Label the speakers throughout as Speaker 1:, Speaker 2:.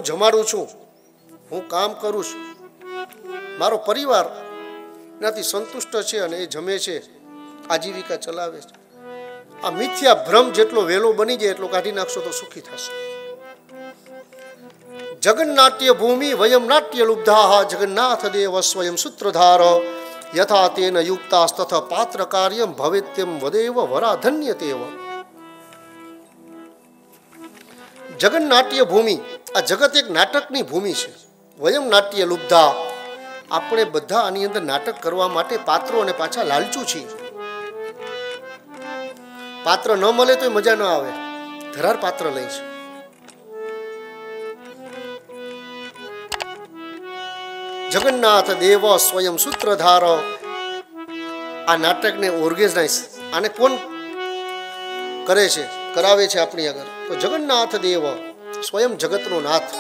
Speaker 1: હું જમાડું છું, હું કામ કરું છું, મારો પરિવાર એનાથી સંતુષ્ટ છે અને એ જમે છે, આજીવિકા ચલાવે છે. આ મિથ્યા ભ્રમ જેટલો વહેલો બની જાય એટલો કાઢી નાખશો તો સુખી થશે. જગન્નાટ્ય ભૂમિ વયમ નાટ્ય લુબ્ધા જગન્નાથ દેવ સ્વયં સૂત્રધાર યથા તેન યુક્તાસ્તથ પાત્ર કાર્યમ ભવેત્યમ વદેવ વરાધન્ય તેવ. જગન્નાટ્ય ભૂમિ, આ જગત એક નાટકની ભૂમિ છે. વયમ નાટ્ય લુબ્ધા, આપણે બધા આની અંદર નાટક કરવા માટે પાત્રો અને પાછા લાલચું છીએ. પાત્ર ન મળે તો મજા ન આવે, ધરાર પાત્ર લઈશ. જગન્નાથ દેવ સ્વયં સૂત્રધાર, આ નાટકને ઓર્ગેનાઇઝ આને કોણ કરે છે, કરાવે છે આપણી આગળ? તો જગન્નાથ દેવ સ્વયં જગતનો નાથ.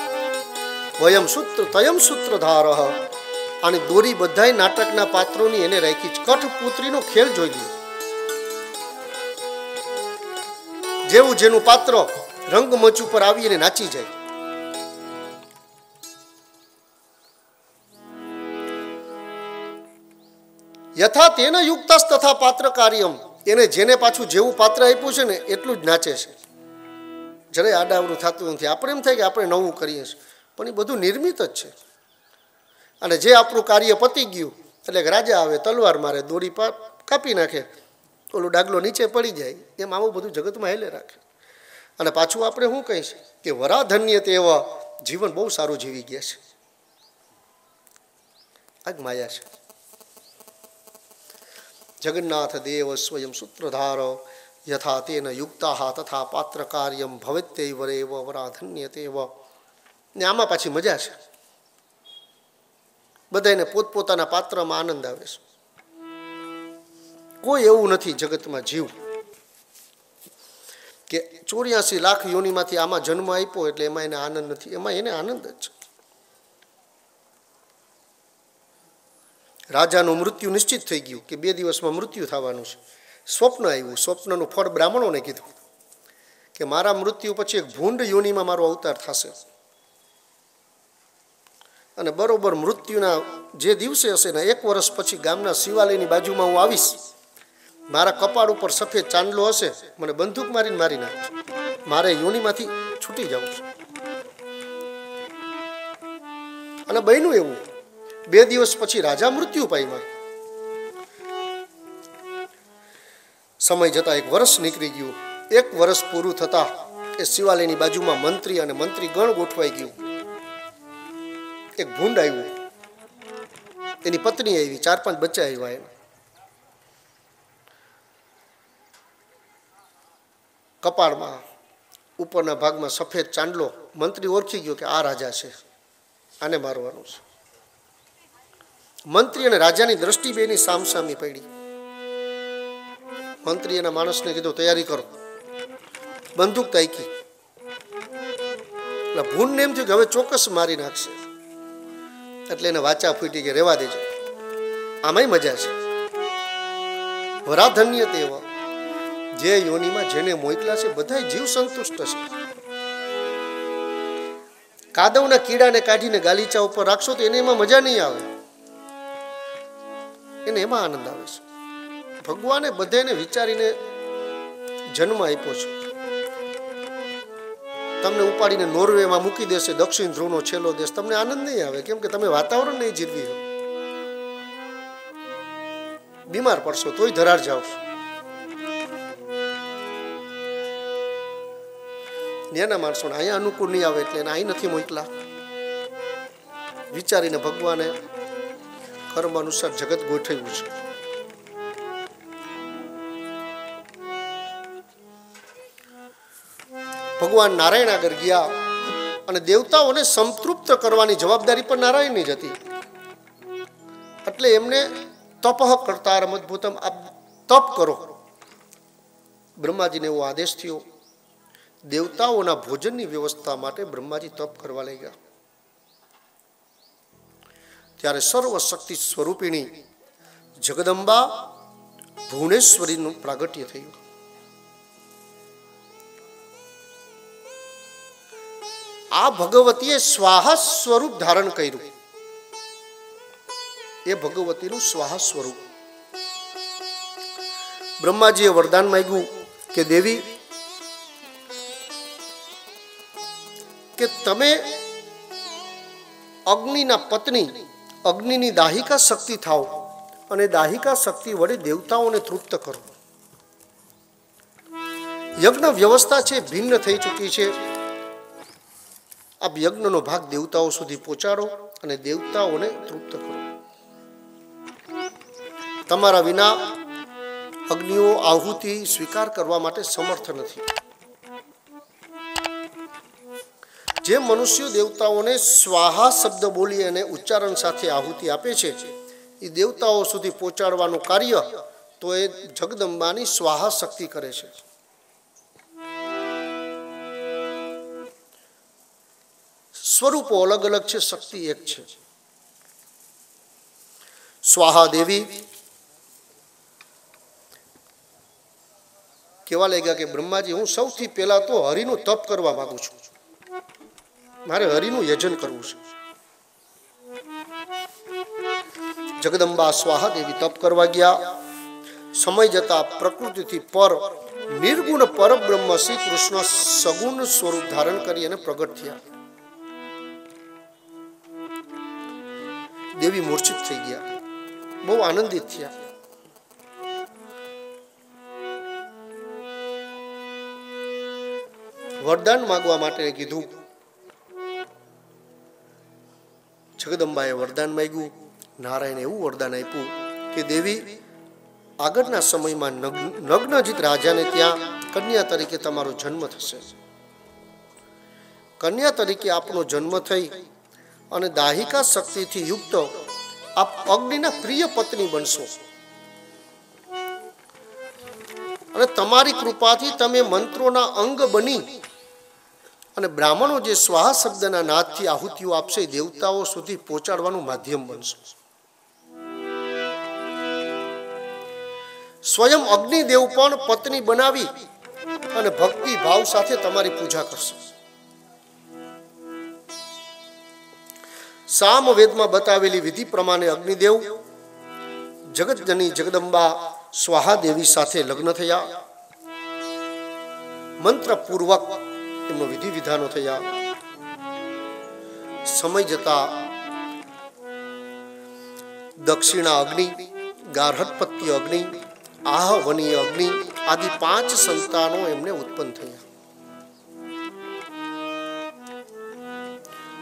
Speaker 1: વયમ સૂત્ર તયમ સૂત્રધાર, અને દોરી બધાય નાટકના પાત્રોની એને રાખી. કઠપુત્રીનો ખેલ જોઈ લો. જેવું જેનું પાત્ર રંગમંચ ઉપર આવી અને નાચી જાય. યથા તેન યુક્તસ તથા પાત્ર કાર્યમ, એને જેને પાછું જેવું પાત્ર આપ્યું છે ને એટલું જ નાચે છે. જરાય આડાવડું થતું નથી. આપણે એમ થાય કે આપણે નવું કરીએ છીએ, પણ એ બધું નિર્મિત જ છે. અને જે આપણું કાર્ય પતી ગયું એટલે રાજા આવે, તલવાર મારે, દોરી કાપી નાખે, ઓલો ડાગલો નીચે પડી જાય. એમ આવું બધું જગતમાં હેલે રાખે. અને પાછું આપણે શું કહીશ કે વરાધન્ય તેવા જીવન બહુ સારું જીવી ગયા છે. આ જ માયા છે. જગન્નાથ દેવ સ્વયં સૂત્રધાર યથા તેન યુક્તા તથા પાત્ર કાર્યમ ભવેત્યૈવ વરેવ વરાધન્ય તેવ. ને આમાં પાછી મજા છે. બધાને પોતપોતાના પાત્રમાં આનંદ આવે છે. કોઈ એવું નથી જગતમાં જીવ કે 84 લાખ યોનિમાંથી આમાં જન્મ આપ્યો એટલે એમાં એને આનંદ નથી. એમાં એને આનંદ જ છે. રાજાનું મૃત્યુ નિશ્ચિત થઈ ગયું કે 2 દિવસમાં મૃત્યુ થવાનું છે. સ્વપ્ન આવ્યું. સ્વપ્નનું ફળ બ્રાહ્મણોને કીધું કે મારા મૃત્યુ પછી એક ભૂંડ યોનિમાં મારો અવતાર થશે, અને બરોબર મૃત્યુના જે દિવસે હશે ને 1 વર્ષ પછી ગામના શિવાલયની બાજુમાં હું આવીશ. મારા કપાળ ઉપર સફેદ ચાંદલો હશે, મને બંદૂક મારીને મારી નાખશે. મારે યોનિમાંથી છૂટી જવું છે. અને બન્યું એવું. 2 દિવસ પછી રાજા મૃત્યુ પામ્યા. સમય જતા 1 વર્ષ નીકળી ગયું. 1 વર્ષ પૂરું થતા એ શિવાલયની બાજુમાં મંત્રી અને મંત્રી ગણ ગોઠવાઈ ગયું. એક ભૂંડ આવ્યું, એની પત્ની આવી, 4-5 બચ્ચા આવ્યા. એના કપાળમાં ઉપરના ભાગમાં સફેદ ચાંદલો. મંત્રી ઓળખી ગયો કે આ રાજા છે, આને મારવાનું છે. મંત્રી અને રાજાની દ્રષ્ટિ બેની સામસામી પડી. મંત્રી એના માણસને કીધું તૈયારી કરો. બંદૂક તાકી. એટલે ભૂંડને એમ થયું કે હવે ચોક્કસ મારી નાખશે. એટલે એને વાચા ફૂટી કે રેવા દેજો, આમાંય મજા છે. વરાધન્ય તેવ, જે યોનિમાં જેને મોકલા છે બધા જીવ સંતુષ્ટ છે. કાદવના કીડાને કાઢીને ગાલીચા ઉપર રાખશો તો એને એમાં મજા નહીં આવે, એને એમાં આનંદ આવે છે. ભગવાને બધાને વિચારીને જન્મ આપ્યો છે. તમને ઉપાડીને નોર્વેમાં મૂકી દેશે, દક્ષિણ ધ્રુવનો છેલ્લો દેશ, તમને આનંદ નહીં આવે. કેમ કે તમે વાતાવરણ નહીં જીરવી હો. બીમાર પડશો તોય ધરાર જાવ. ન્યાના માણસો અહીંયા અનુકૂળ નહીં આવે એટલે એને અહીં નથી મોકલા. વિચારીને ભગવાને કર્મ અનુસાર જગત ગોઠવ્યું છે. ભગવાન નારાયણ આગળ ગયા અને દેવતાઓને સંતૃપ્ત કરવાની જવાબદારી પણ નારાયણની જ હતી. એટલે એમને તપઃ કરતા મદભૂતમ, આપ તપ કરો. બ્રહ્માજીને એવો આદેશ થયો. દેવતાઓના ભોજનની વ્યવસ્થા માટે બ્રહ્માજી તપ કરવા લઈ ગયા. ત્યારે સર્વશક્તિ સ્વરૂપિણી જગદંબા ભુવનેશ્વરીનું પ્રાગટ્ય થયું. આ ભગવતીએ સ્વાહા સ્વરૂપ ધારણ કર્યું. એ ભગવતીનું સ્વાહા સ્વરૂપ. બ્રહ્માજીએ વરદાન માંગ્યું કે દેવી, કે તમે અગ્નિના પત્ની, અગ્નિની દાહિકા શક્તિ થાઓ અને દાહિકા શક્તિ વડે દેવતાઓને તૃપ્ત કરો. યજ્ઞ વ્યવસ્થા છે ભિન્ન થઈ ચૂકી છે. આ યજ્ઞનો ભાગ દેવતાઓ સુધી પહોંચાડો અને દેવતાઓને તૃપ્ત કરો. તમારા વિના અગ્નિઓ આહુતિ સ્વીકાર કરવા માટે સમર્થ નથી. જે મનુષ્યો દેવતાઓને સ્વાહા શબ્દ બોલી અને ઉચ્ચારણ સાથે આહુતિ આપે છે એ દેવતાઓ સુધી પહોંચાડવાનું કાર્ય તો એ જગદંબાની સ્વાહા શક્તિ કરે છે. સ્વરૂપો અલગ અલગ છે, શક્તિ એક છે. સ્વાહા દેવી કેવા લાગ્યા કે બ્રહ્માજી, હું સૌથી પહેલા તો હરિનું તપ કરવા માંગુ છું. મારે હરિનું યજન કરવું છે. જગદંબા સ્વાહા દેવી તપ કરવા ગયા. સમય જતા પ્રકૃતિથી પર નિર્ગુણ પરબ્રહ્મ શ્રી કૃષ્ણ સગુણ સ્વરૂપ ધારણ કરી અને પ્રગટ થયા. દેવી મૂર્છિત થઈ ગયા, બહુ આનંદિત થયા. વરદાન માંગવા માટે કીધું. જગદંબાએ વરદાન માંગ્યું. નારાયણે એવું વરદાન આપ્યું કે દેવી, આગળના સમયમાં નગ્નજીત રાજાને ત્યાં કન્યા તરીકે તમારો જન્મ થશે. કન્યા તરીકે આપનો જન્મ થઈ અને દાહિકા શક્તિથી યુક્ત આપ અગ્નિના પ્રિય પત્ની બનશો. અને તમારી કૃપાથી તમે મંત્રોના અંગ બની અને બ્રાહ્મણો જે સ્વાહા શબ્દના નાદથી આહુતિઓ આપશે દેવતાઓ સુધી પહોંચાડવાનું માધ્યમ બનશો. સ્વયં અગ્નિદેવ પણ પત્ની બનાવી અને ભક્તિ ભાવ સાથે તમારી પૂજા કરશે. સામવેદમાં બતાવેલી વિધિ પ્રમાણે અગ્નિદેવ જગતજની જગદંબા સ્વાહા દેવી સાથે લગ્ન થયા. મંત્રપૂર્વક એમનો વિધિ વિધાનો થયા. સમય જતા દક્ષિણા અગ્નિ, ગાર્હપત્ય અગ્નિ, આહવનીય અગ્નિ આદિ 5 સંતાનો એમને ઉત્પન્ન થયા.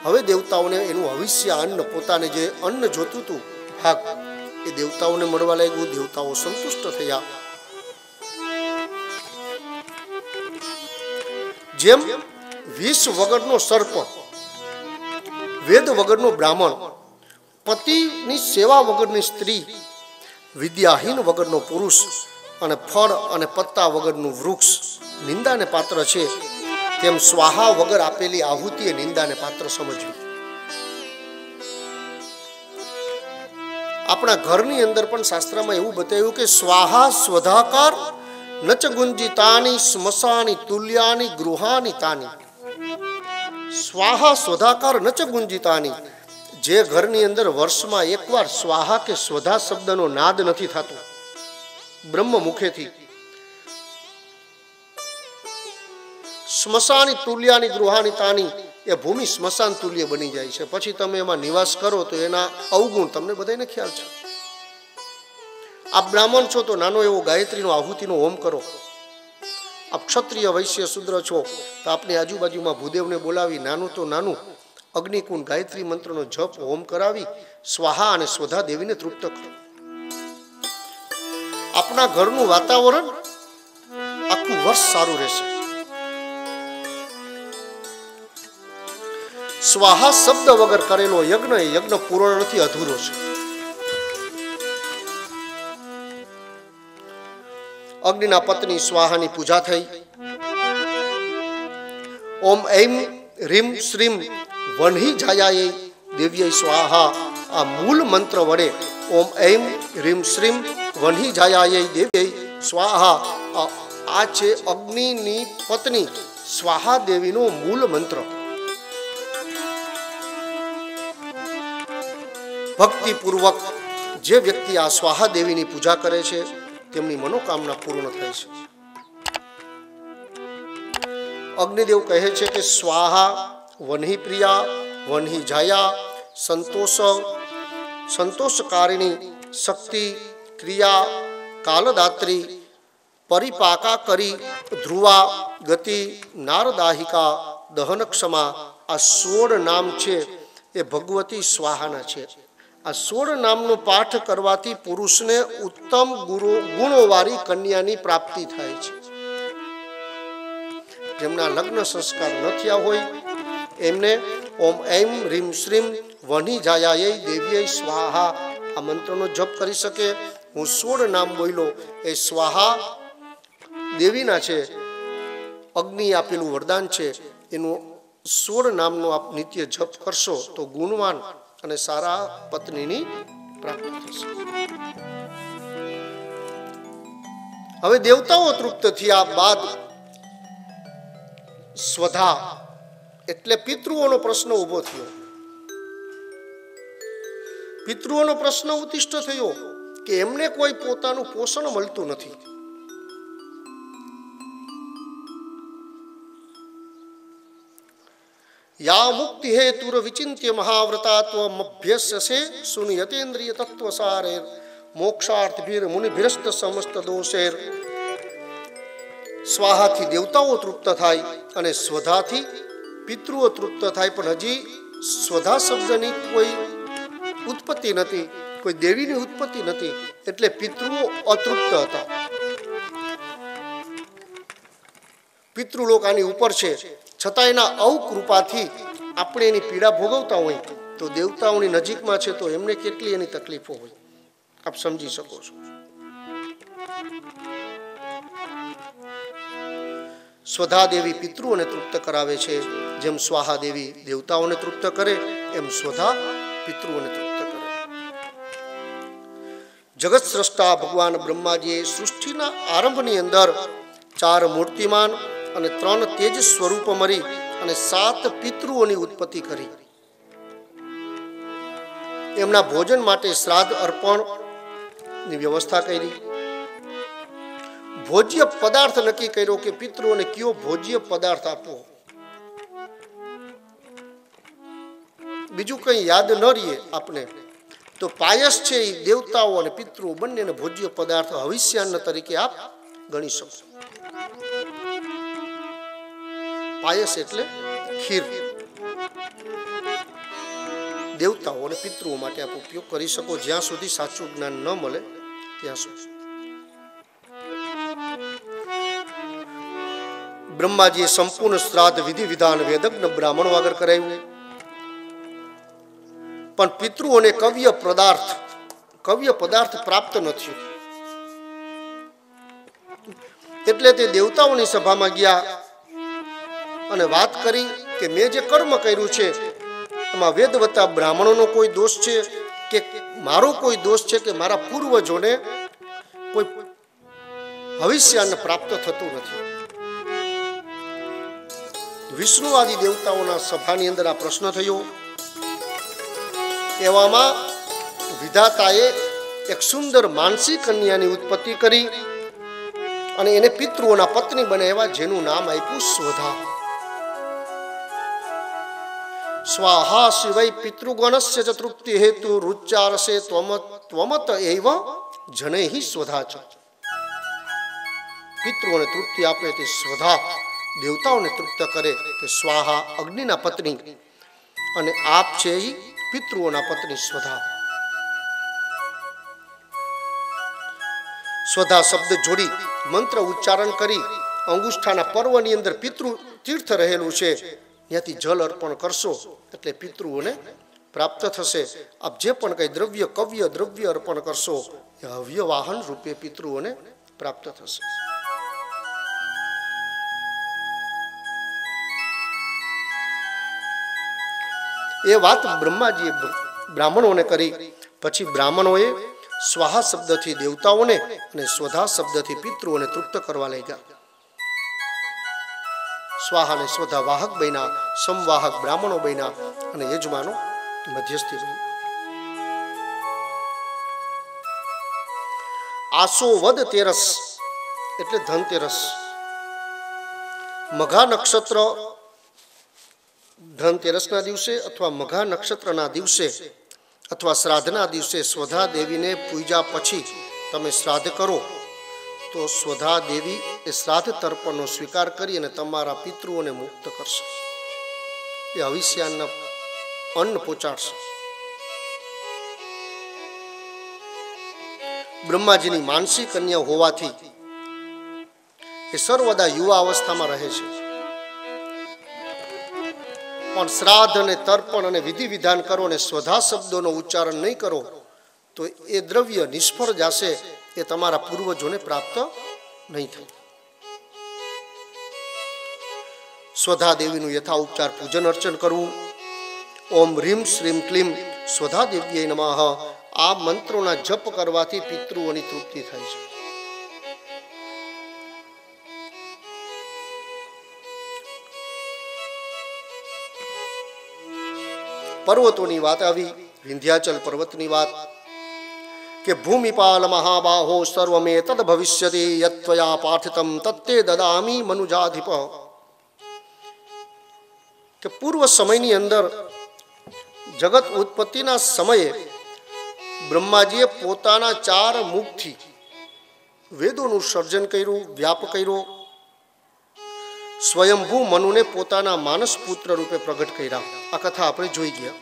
Speaker 1: હવે દેવતાઓને એનું હવિષ્ય અન્ન, પોતાને જે અન્ન જોતું હતું ભાગ, એ દેવતાઓને મળવા લાગ્યું. દેવતાઓ સંતુષ્ટ થયા. જેમ વિષ વગરનો સર્પ, વેદ વગરનો બ્રાહ્મણ, પતિની સેવા વગરની સ્ત્રી, વિદ્યાહીન વગરનો પુરુષ અને ફળ અને પત્તા વગરનું વૃક્ષ નિંદાને પાત્ર છે, તેમ સ્વાહા વગર આપેલી આહુતિ એ નિંદાને પાત્ર સમજવી. આપણા ઘરની અંદર પણ શાસ્ત્રમાં એવું બતાવ્યું કે સ્વાહા સ્વધાકાર નચ ગુંજિતાની સ્મશાની તુલ્યાની ગૃહાની તાની. સ્વાહા સ્વધાકાર નચ ગુંજિતાની, જે ઘરની અંદર વર્ષમાં એકવાર સ્વાહા કે સ્વધા શબ્દનો નાદ નથી થતો બ્રહ્મ મુખેથી, સ્મશાની તુલ્યાની ગૃહાની તાની, એ ભૂમિ સ્મશાન તુલ્ય બની જાય છે. પછી તમે એમાં નિવાસ કરો તો એના અવગુણ તમને બધાને ખ્યાલ છે. આપ બ્રાહ્મણ છો તો નાનો એવો ગાયત્રીનો આહુતિનો હોમ કરો. આપ ક્ષત્રિય વૈશ્ય શુદ્ર છો તો આપની આજુબાજુમાં ભૂદેવને બોલાવી નાનું તો નાનું અગ્નિકુંડ ગાયત્રી મંત્રનો જપ હોમ કરાવી સ્વાહા અને સ્વધા દેવીને તૃપ્ત કરો. આપના ઘરનું વાતાવરણ આખું વર્ષ સારું રહેશે. સ્વાહા શબ્દ વગર કરેલો યજ્ઞ એ યજ્ઞ પૂર્ણ નથી, અધૂરો છે. અગ્નિના પત્ની સ્વાહાની પૂજા થઈ. ઓમ ઐમ રીમ શ્રીમ વન્હી જાયાય દેવ્ય સ્વાહા, આ મૂળ મંત્ર વડે ઓમ ઐમ રીમ શ્રીમ વન્હી જાયાય દેવ્ય સ્વાહા, આ છે અગ્નિની પત્ની સ્વાહા દેવીનો મૂળ મંત્ર. ભક્તિપૂર્વક જે વ્યક્તિ આ સ્વાહા દેવીની પૂજા કરે છે તેમની મનોકામના પૂર્ણ થાય છે. અગ્નિદેવ કહે છે કે સ્વાહા વન્હી પ્રિયા વન્હી જાયા સંતોષકારિણી શક્તિ ક્રિયા કાલદાત્રી પરિપાકા કરી ધ્રુવા ગતિ નારદાહિકા દહન ક્ષમા. આ 16 નામ છે એ ભગવતી સ્વાહાના છે. આ 16 નામનો પાઠ કરવાથી પુરુષને ઉત્તમ ગુણોવાળી કન્યાની પ્રાપ્તિ થાય છે. જેમના લગ્ન સંસ્કાર ન થયા હોય એમને ઓમ ઐમ રીમ શ્રીમ વની જાયાય દેવીય સ્વાહા આ મંત્રનો જપ કરી શકે. હું 16 નામ બોલ્યો એ સ્વાહા દેવીના છે, અગ્નિ આપેલું વરદાન છે. એનું 16 નામનો આપ નિત્ય જપ કરશો તો ગુણવાન અને સારા પત્નીની પ્રાપ્તિ થશે. હવે દેવતાઓ તૃપ્ત થયા બાદ સ્વધા એટલે પિતૃઓનો પ્રશ્ન ઉભો થયો. પિતૃઓનો પ્રશ્ન ઉત્તિષ્ઠ થયો કે એમને કોઈ પોતાનું પોષણ મળતું નથી. યા મુક્તિ હેતુર વિચિંત્ય મહાવ્રતા ત્વમભ્યસ્યસે સુનિયતેન્દ્રિય તત્વસારે મોક્ષાર્થભીર મુનિભિરસ્ત સમસ્ત દોષેર. સ્વાહાથી દેવતાઓ તૃપ્ત થાય અને સ્વધાથી પિતૃઓ તૃપ્ત થાય. પણ હજી સ્વધા શબ્દની કોઈ ઉત્પત્તિ નથી, કોઈ દેવીની ઉત્પત્તિ નથી, એટલે પિતૃઓ અતૃપ્ત હતા. પિતૃલોક આની ઉપર છે, છતાં એના અવકૃપાથી આપણે એની પીડા ભોગવતા હોય તો દેવતાઓની નજીકમાં છે તો એમને કેટલી એની તકલીફો હોય આપ સમજી શકો છો. સ્વધા દેવી પિતૃઓને તૃપ્ત કરાવે છે. જેમ સ્વાહા દેવી દેવતાઓને તૃપ્ત કરે એમ સ્વધા પિતૃઓને તૃપ્ત કરે. જગત સ્રષ્ટા ભગવાન બ્રહ્માજીએ સૃષ્ટિના આરંભની અંદર 4 મૂર્તિમાન અને 3 તેજ સ્વરૂપ મળી અને 7 પિતૃઓની ઉત્પત્તિ કરી. એમના ભોજન માટે શ્રાદ્ધ અર્પણની વ્યવસ્થા કરી. ભોજ્ય પદાર્થ નક્કી કર્યો કે પિતૃઓને કયો ભોજ્ય પદાર્થ આપવો. બીજું કંઈ યાદ ન રહીએ આપને તો પાયસ છે એ દેવતાઓ અને પિતૃઓ બંનેને ભોજ્ય પદાર્થ હવિષ્યાન્ન તરીકે આપ ગણી શકો. પાયસ એટલે ખીર. દેવતાઓ અને પિતૃઓ માટે આપ ઉપયોગ કરી શકો જ્યાં સુધી સાચું જ્ઞાન ન મળે ત્યાં સુધી. બ્રહ્માજીએ સંપૂર્ણ શ્રાદ્ધ વિધિ વિધાન વેદજ્ઞ બ્રાહ્મણ વગર કરાવ્યું. પણ પિતૃઓને કવ્ય પદાર્થ પ્રાપ્ત નથી. એટલે તે દેવતાઓની સભામાં ગયા અને વાત કરી કે મેં જે કર્મ કર્યું છે એમાં વેદવતા બ્રાહ્મણોનો કોઈ દોષ છે કે મારો કોઈ દોષ છે કે મારા પૂર્વજોને કોઈ ભવિષ્યાન્ન પ્રાપ્ત થતું નથી. વિષ્ણુ આદિ દેવતાઓના સભાની અંદર આ પ્રશ્ન થયો. એવામાં વિધાતાએ એક સુંદર માનસી કન્યાની ઉત્પત્તિ કરી અને એને પિતૃઓના પત્ની બનાવ્યા, જેનું નામ આપ્યું સ્વધા. સ્વાહા શિવૈ પિતૃગણસ્ય ચ તૃપ્તિ હેતુ રુચ્ચારસે ત્વમત એવ જનૈહિ સ્વધા ચ. પિતૃઓને તૃપ્તિ આપે તે સ્વધા, દેવતાઓને તૃપ્ત કરે તે સ્વાહા અગ્નિના પત્ની, અને આપ છે એ પિતૃઓના પત્ની સ્વધા. સ્વધા શબ્દ જોડી મંત્ર ઉચ્ચારણ કરી અંગુષ્ઠાના પર્વની અંદર પિતૃ તીર્થ રહેલું છે ત્યાંથી જલ અર્પણ કરશો એટલે પિતૃઓને પ્રાપ્ત થશે. આપ જે પણ કંઈ દ્રવ્ય કવ્ય દ્રવ્ય અર્પણ કરશો એ હવ્ય વાહન રૂપે પિતૃઓને પ્રાપ્ત થશે. એ વાત બ્રહ્માજીએ બ્રાહ્મણોને કરી. પછી બ્રાહ્મણોએ સ્વાહા શબ્દથી દેવતાઓને અને સ્વધા શબ્દથી પિતૃઓને તૃપ્ત કરવા લાગ્યા. સ્વાહા અને સ્વધા વાહક બન્યા, સંવાહક બ્રાહ્મણો બન્યા અને યજમાનો મધ્યસ્થી બન્યા. આસો વદ તેરસ એટલે ધનતેરસ. મઘા નક્ષત્ર ધનતેરસના દિવસે અથવા મઘા નક્ષત્રના દિવસે અથવા શ્રાદ્ધના દિવસે સ્વધા દેવીને પૂજા પછી તમે શ્રાદ્ધ કરો તો સ્વધા દેવી એ શ્રાદ્ધ તર્પણનો સ્વીકાર કરી અને તમારા પિતૃઓને મુક્ત કરશે. એ હવિષ્યાના અન્ન પહોંચાડશે. બ્રહ્માજીની માનસી કન્યા હોવાથી એ સર્વદા યુવા અવસ્થામાં રહે છે. પણ શ્રાદ્ધ અને તર્પણ અને વિધિ વિધાન કરો અને સ્વધા શબ્દોનો ઉચ્ચારણ નહીં કરો તો એ દ્રવ્ય નિષ્ફળ જશે. એ તમારા પૂર્વજોને પ્રાપ્ત નહીં થાય. સ્વધા દેવીનું યથા ઉપચાર પૂજન અર્ચન કરવું. ઓમ રીમ શ્રીમ ક્લીમ સ્વધા દેવ્યે નમઃ. આ મંત્રોના જપ કરવાથી પિતૃઓની તૃપ્તિ થાય છે. પર્વતોની વાત આવી. વિંધ્યાચલ પર્વતની વાત કે ભૂમિપાલ મહાબાહો સર્વમે તદ ભવિષ્યતિ યત્વયા પાઠિતમ તત્તે દદામી મનુજાધિપ. કે પૂર્વ સમયની અંદર જગત ઉત્પત્તિના સમયે બ્રહ્માજીએ પોતાના 4 મુખથી વેદોનું સર્જન કર્યું, વ્યાપ કર્યો. સ્વયંભૂ મનુને પોતાના માનસ પુત્ર રૂપે પ્રગટ કર્યા. આ કથા આપણે જોઈ ગયા.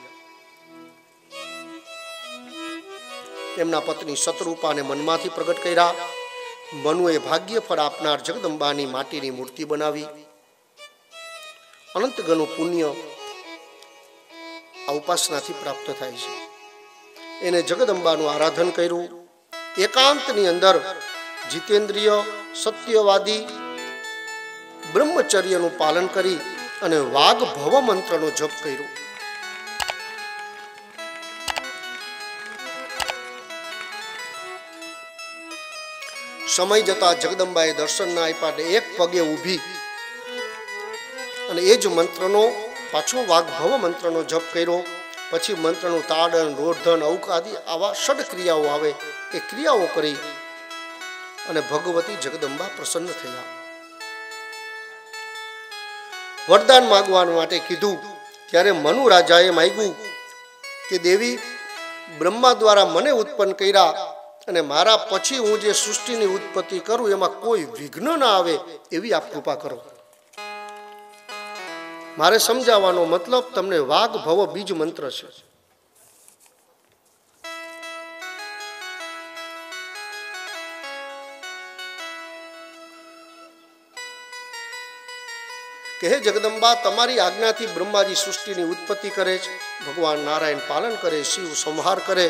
Speaker 1: એમના પત્ની શતરૂપાને મનમાંથી પ્રગટ કર્યા. મનુએ ભાગ્ય ફળ આપનાર જગદંબાની માટીની મૂર્તિ બનાવી. અનંત ગણું પુણ્ય આ ઉપાસનાથી પ્રાપ્ત થાય છે. એને જગદંબાનું આરાધન કર્યું. એકાંતની અંદર જીતેન્દ્રિય સત્યવાદી બ્રહ્મચર્યનું પાલન કરી અને વાઘ ભવ મંત્રનો જપ કર્યો. સમય જતા જગદંબાએ દર્શન ના આપ્યા. એક પગે ઊભી અને એ જ મંત્રનો પાછો વાઘ ભવ મંત્રનો જપ કર્યો. પછી મંત્રનું તાડન, રોધન, ઔક આદિ આવા ષડ ક્રિયાઓ આવે. એ ક્રિયાઓ કરી અને ભગવતી જગદંબા પ્રસન્ન થયા. વરદાન માંગવા માટે કીધું ત્યારે મનુ રાજાએ માંગ્યું કે દેવી, બ્રહ્મા દ્વારા મને ઉત્પન્ન કર્યા અને મારા પછી હું જે સૃષ્ટિની ઉત્પત્તિ કરું એમાં કોઈ વિઘ્ન ના આવે એવી આપ કૃપા કરો. મારે સમજાવવાનો મતલબ તમને વાઘ ભવ બીજ મંત્ર છે. કે હે જગદંબા, તમારી આજ્ઞાથી બ્રહ્માજી સૃષ્ટિની ઉત્પત્તિ કરે છે, ભગવાન નારાયણ પાલન કરે, શિવ સંહાર કરે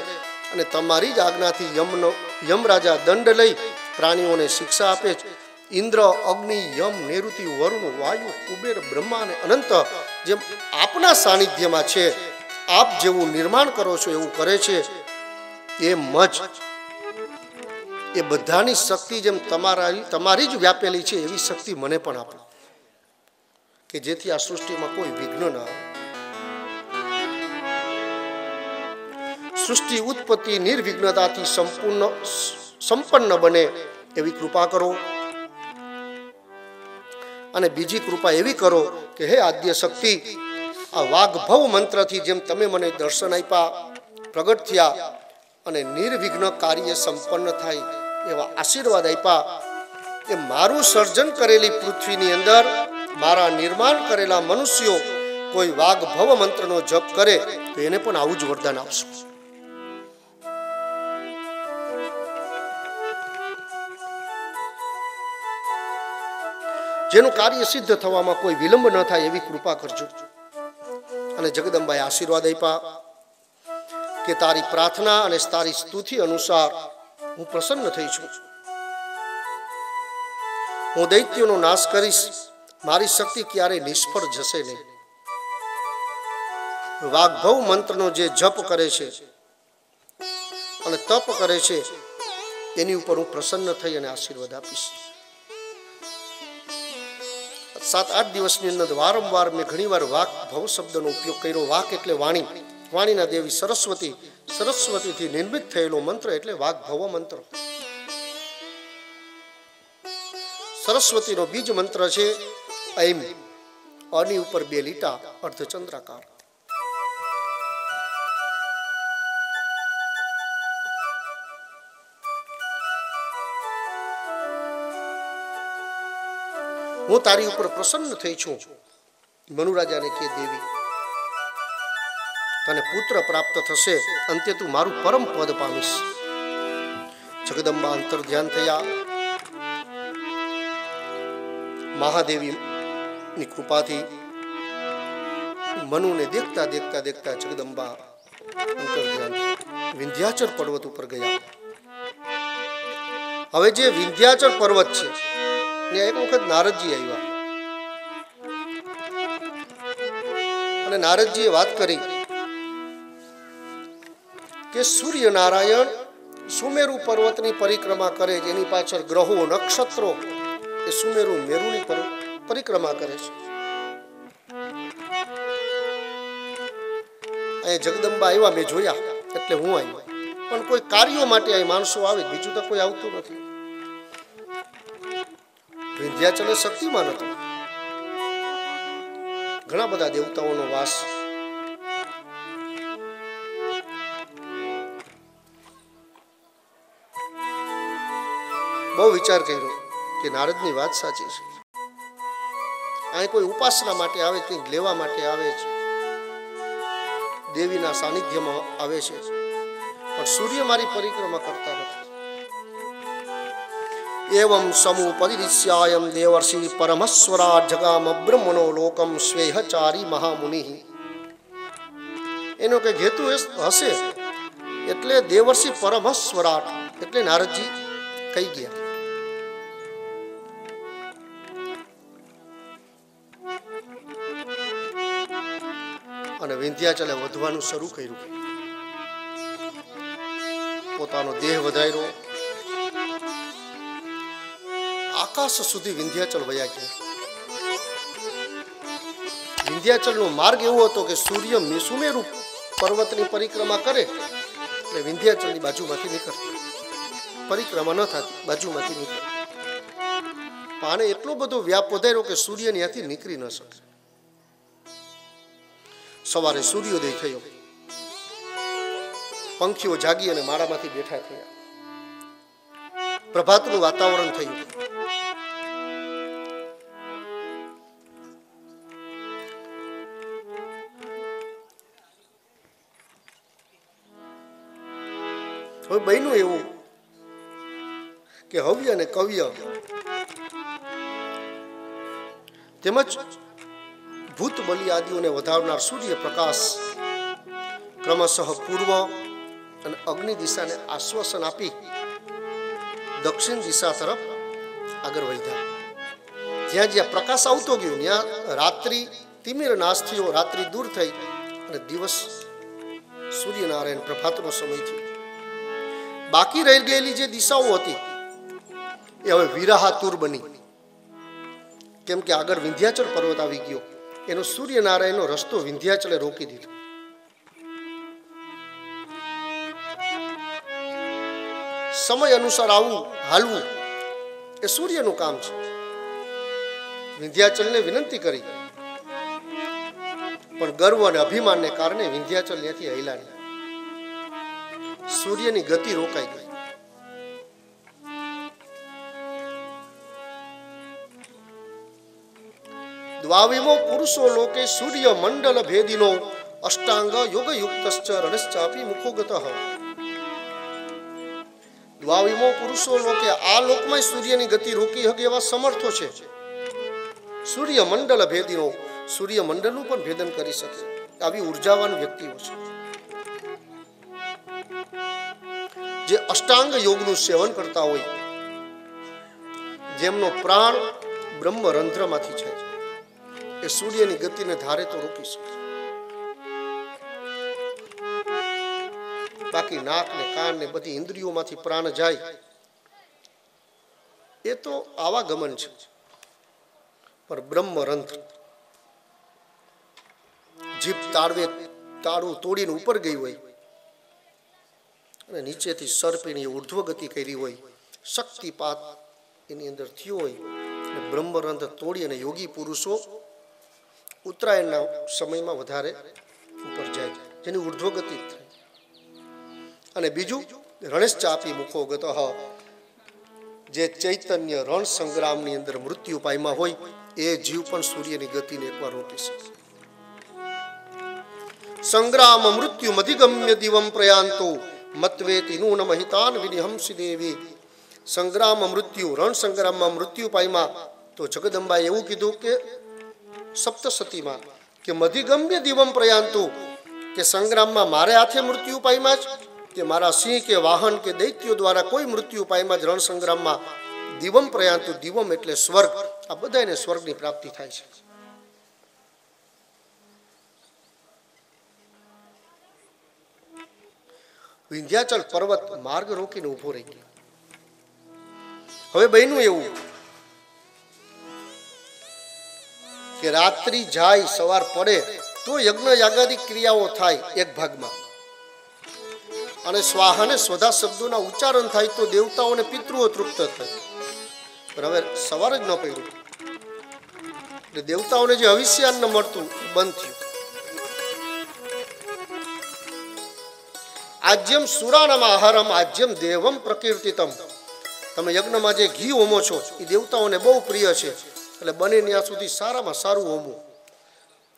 Speaker 1: અને તમારી જ આજ્ઞાથી યમરાજા દંડ લઈ પ્રાણીઓને શિક્ષા આપે છે. ઇન્દ્ર, અગ્નિ, યમ, નિરુતિ, વરુણ, વાયુ, કુબેર, બ્રહ્મા અને અનંત જેમ આપના સાનિધ્યમાં છે, આપ જેવું નિર્માણ કરો છો એવું કરે છે. એમ જ એ બધાની શક્તિ જેમ તમારી જ વ્યાપેલી છે એવી શક્તિ મને પણ આપો કે જેથી આ સૃષ્ટિમાં કોઈ વિઘ્ન ના આવે. સૃષ્ટિ ઉત્પત્તિ નિર્વિઘ્નતાથી સંપન્ન બને એવી કૃપા કરો. અને બીજી કૃપા એવી કરો કે હે આદ્ય શક્તિ, આ વાઘ ભવ મંત્રથી જેમ તમે મને દર્શન આપ્યા, પ્રગટ થયા અને નિર્વિઘ્ન કાર્ય સંપન્ન થાય એવા આશીર્વાદ આપ્યા, એ મારું સર્જન કરેલી પૃથ્વીની અંદર મારા નિર્માણ કરેલા મનુષ્યો કોઈ વાઘ ભવ મંત્રનો જપ કરે તો એને પણ આવું જ વરદાન આપશો. જેનું કાર્ય સિદ્ધ થવામાં કોઈ વિલંબ ન થાય એવી કૃપા કરજો. અને જગદંબાએ આશીર્વાદ આપ્યા કે તારી પ્રાર્થના અને તારી સ્તુતિ અનુસાર હું પ્રસન્ન થઈ છું. હું દૈત્યોનો નાશ કરીશ, મારી શક્તિ ક્યારેય નિષ્ફળ જશે નહીં. વાઘભવ મંત્રનો જે જપ કરે છે અને તપ કરે છે એની ઉપર હું પ્રસન્ન થઈ અને આશીર્વાદ આપીશ. 7-8 દિવસની અંદર વારંવાર મેં ઘણીવાર વાક ભવ શબ્દનો ઉપયોગ કર્યો. વાક એટલે વાણી, વાણીના દેવી સરસ્વતી, સરસ્વતીથી નિર્મિત થયેલો મંત્ર એટલે વાઘ ભવ મંત્ર. સરસ્વતીનો બીજ મંત્ર છે ઐમ. અની ઉપર 2 લીટા અર્ધચંદ્રાકાર. હું તારી ઉપર પ્રસન્ન થઈ છું. મનુરાજાને કે દેવી તને પુત્ર પ્રાપ્ત થશે, અંતે તું મારું પરમ પદ પામીશ. જગદંબા અંતર ધ્યાન થયા. મહાદેવીની કૃપાથી મનુને દેખતા દેખતા દેખતા જગદંબા અંતર ધ્યાન વિંધ્યાચલ પર્વત ઉપર ગયા. હવે જે વિંધ્યાચલ પર્વત છે ને એક વખત નારદજી આવ્યા અને નારદજીએ વાત કરી કે સૂર્યનારાયણ સુમેરુ પર્વતની પરિક્રમા કરે છે, એની પાછળ ગ્રહો નક્ષત્રો એ સુમેરુ મેરુની પરિક્રમા કરે છે. અહીં જગદંબા આવ્યા, મેં જોયા એટલે હું આવ્યો. પણ કોઈ કાર્યો માટે અહીં માણસો આવે, બીજું તો કોઈ આવતું નથી. વિંધ્યાચલ શક્તિમાન હતો, ઘણા બધા દેવતાઓનો વાસ. બહુ વિચાર કર્યો કે નારદની વાત સાચી છે. અહીં કોઈ ઉપાસના માટે આવે, કંઈક લેવા માટે આવે છે, દેવીના સાનિધ્યમાં આવે છે, પણ સૂર્ય મારી પરિક્રમા કરતા નથી. એવં સમુપરિદિશ્યાયમ દેવર્ષિ પરમસ્વરા જગામ બ્રહ્મણો લોકમ સ્વેહચારી મહામુનિ. એનો કંઈક હેતુ હશે એટલે દેવર્ષિ પરમસ્વરાટ એટલે નારદજી કહી ગયા. અને વિંધ્યાચલે વધવાનું શરૂ કર્યું. પોતાનો દેહ વધાર્યો, આકાશ સુધી વિંધ્યાચલ વયા ગયા. વિંધ્યાચલનો માર્ગ એવો હતો કે સૂર્ય સુમેરુ પર્વતની પરિક્રમા કરે એટલે વિંધ્યાચલની બાજુમાંથી નીકળતા, પરિક્રમા ન થતી, બાજુમાંથી નીકળતા. આને એટલો બધો વ્યાપ વધાર્યો કે સૂર્ય ત્યાંથી નીકળી ન શકે. સવારે સૂર્યોદય થયો, પંખીઓ જાગી અને માળામાંથી બેઠા થયા. પ્રભાતનું વાતાવરણ થયું. હવે બન્યું એવું કે હવ્ય અને કવ્ય તેમજ ભૂત બલિ આદિઓને વધારનાર સૂર્ય પ્રકાશ ક્રમશઃ પૂર્વ અને અગ્નિ દિશાને આશ્વાસન આપી દક્ષિણ દિશા તરફ આગળ વધ્યા. જ્યાં જ્યાં પ્રકાશ આવતો ગયો ત્યાં રાત્રિ તિમિર નાશ થયો, રાત્રિ દૂર થઈ અને દિવસ સૂર્યનારાયણ પ્રભાતનો સમય થયો. બાકી રહી ગયેલી જે દિશાઓ હતી એ હવે વિરાહાતુર બની, કેમ કે આગળ વિંધ્યાચલ પર્વત આવી ગયો. એનો સૂર્યનારાયણનો રસ્તો વિંધ્યાચલે રોકી દીધો. સમય અનુસાર આવું હાલવું એ સૂર્યનું કામ છે. વિંધ્યાચલને વિનંતી કરી, પણ ગર્વ અને અભિમાનને કારણે વિંધ્યાચલ ત્યાંથી હલ્યા નહીં. સૂર્યની ગતિ રોકાઈ ગઈ. દ્વાવિમો પુરુષો લોકે સૂર્ય મંડલ ભેદિનો અષ્ટાંગ યોગ યુક્તશ્ચ રણશ્ચાપી મુખોગતઃ. દ્વાવિમો પુરુષો લોકે આ લોકમાં સૂર્યની ગતિ રોકી શકે એવા સમર્થો છે. સૂર્ય મંડલ ભેદિનો સૂર્ય મંડળનું પણ ભેદન કરી શકે આવી ઉર્જાવાન વ્યક્તિઓ છે, જે અષ્ટાંગ યોગનું સેવન કરતા હોય, જેમનો પ્રાણ બ્રહ્મ રંધ્રમાંથી છે, એ સૂર્યની ગતિને ધારે તો રોકી શકે. બાકી નાક ને કાન ને બધી ઇન્દ્રિયોમાંથી પ્રાણ જાય એ તો આવાગમન છે. પર બ્રહ્મ રંધ્ર જીભ તાળું તોડીને ઉપર ગઈ હોય અને નીચેથી સર્પિણી ઉર્ધ્વ ગતિ કરી હોય, શક્તિપાત એની અંદર થયો હોય, બ્રહ્મરંધ તોડી અને યોગી પુરુષો ઉત્તરાયણના સમયમાં વધારે ઉપર જાય, જેની ઉર્ધ્વગતિ થાય. અને બીજું રણેશ્ચાપી મુખો ગતઃ, જે ચૈતન્ય રણ સંગ્રામની અંદર મૃત્યુ પામ્યા હોય એ જીવ પણ સૂર્યની ગતિને એકવાર રોકી શકે. સંગ્રામ મૃત્યુ મધિગમ્ય દિવમ પ્રયાંતો મત્વેતિ નૂન મહિતાન વિનિહંસી દેવી. સંગ્રામ મૃત્યુ રણ સંગ્રામમાં મૃત્યુ પામ્યા તો જગદંબાએ એવું કીધું કે સપ્તસતીમાં કે મધિગમ્ય દિવમ પ્રયાંતો, કે સંગ્રામમાં મારે હાથે મૃત્યુ પામ્યા જ કે મારા સિંહ કે વાહન કે દૈત્યો દ્વારા કોઈ મૃત્યુ પામ્યા જ રણ સંગ્રામમાં. દિવમ પ્રયાંતુ, દિવમ એટલે સ્વર્ગ, આ બધાને સ્વર્ગની પ્રાપ્તિ થાય છે. વિંધ્યાચલ પર્વત માર્ગ રોકીને ઉભો રહી ગયો. હવે બન્યું એવું કે રાત્રિ જાય સવાર પડે તો યજ્ઞ યાગાદી ક્રિયાઓ થાય એક ભાગમાં, અને સ્વાહાને સ્વધા શબ્દોના ઉચ્ચારણ થાય તો દેવતાઓને પિતૃઓ તૃપ્ત થાય. પણ હવે સવાર જ ન પડ્યું એટલે દેવતાઓને જે હવિષ્યાન્ન મળતું બંધ થયું. આજ્યમ સુરાનામ આહારમ આજ્યમ દેવમ પ્રકીર્તિતમ, તમે યજ્ઞમાં જે ઘી હોમો છો એ દેવતાઓને બહુ પ્રિય છે, એટલે બને ત્યાં સુધી સારામાં સારું હોમો.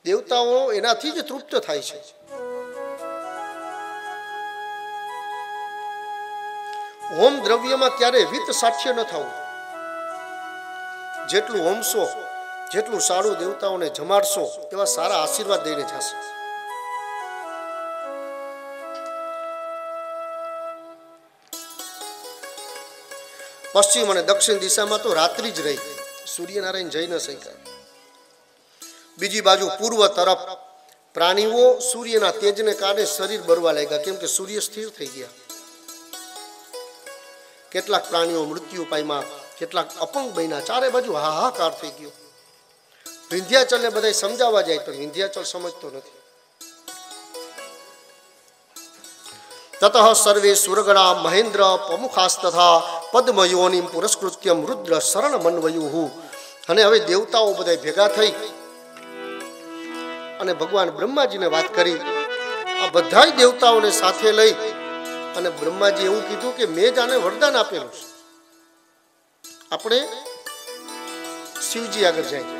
Speaker 1: દેવતાઓ એનાથી જ તૃપ્ત થાય છે. હોમ દ્રવ્યમાં ક્યારે વિત્ત સાઠ્ય ન થવું. જેટલું હોમશો, જેટલું સારું દેવતાઓને જમાડશો એવા સારા આશીર્વાદ દઈને જશે. પશ્ચિમ અને દક્ષિણ દિશામાં તો રાત્રિ જ રહી, સૂર્યનારાયણ જઈ ન શક્યા. બીજી બાજુ પૂર્વ તરફ પ્રાણીઓ સૂર્યના તેજને કારણે શરીર બળવા લાગ્યા, કેમ કે સૂર્ય સ્થિર થઈ ગયા. કેટલાક પ્રાણીઓ મૃત્યુ પામ્યા, કેટલાક અપંગ બન્યા, ચારે બાજુ હાહાકાર થઈ ગયો. વિંધ્યાચલને બધા સમજાવવા જાય તો વિંધ્યાચલ સમજતો નથી. તતઃ સર્વે સુરગણા મહેન્દ્ર પ્રમુખાસ્તથા પદ્મયોનિમ પુરસ્કૃત્યમ રુદ્ર શરણ મન્વયુહુ. અને હવે દેવતાઓ બધા ભેગા થઈ અને ભગવાન બ્રહ્માજીને વાત કરી. આ બધાય દેવતાઓને સાથે લઈ અને બ્રહ્માજી એવું કીધું કે મેં જ આને વરદાન આપેલું છે, આપણે શિવજી આગળ જાય.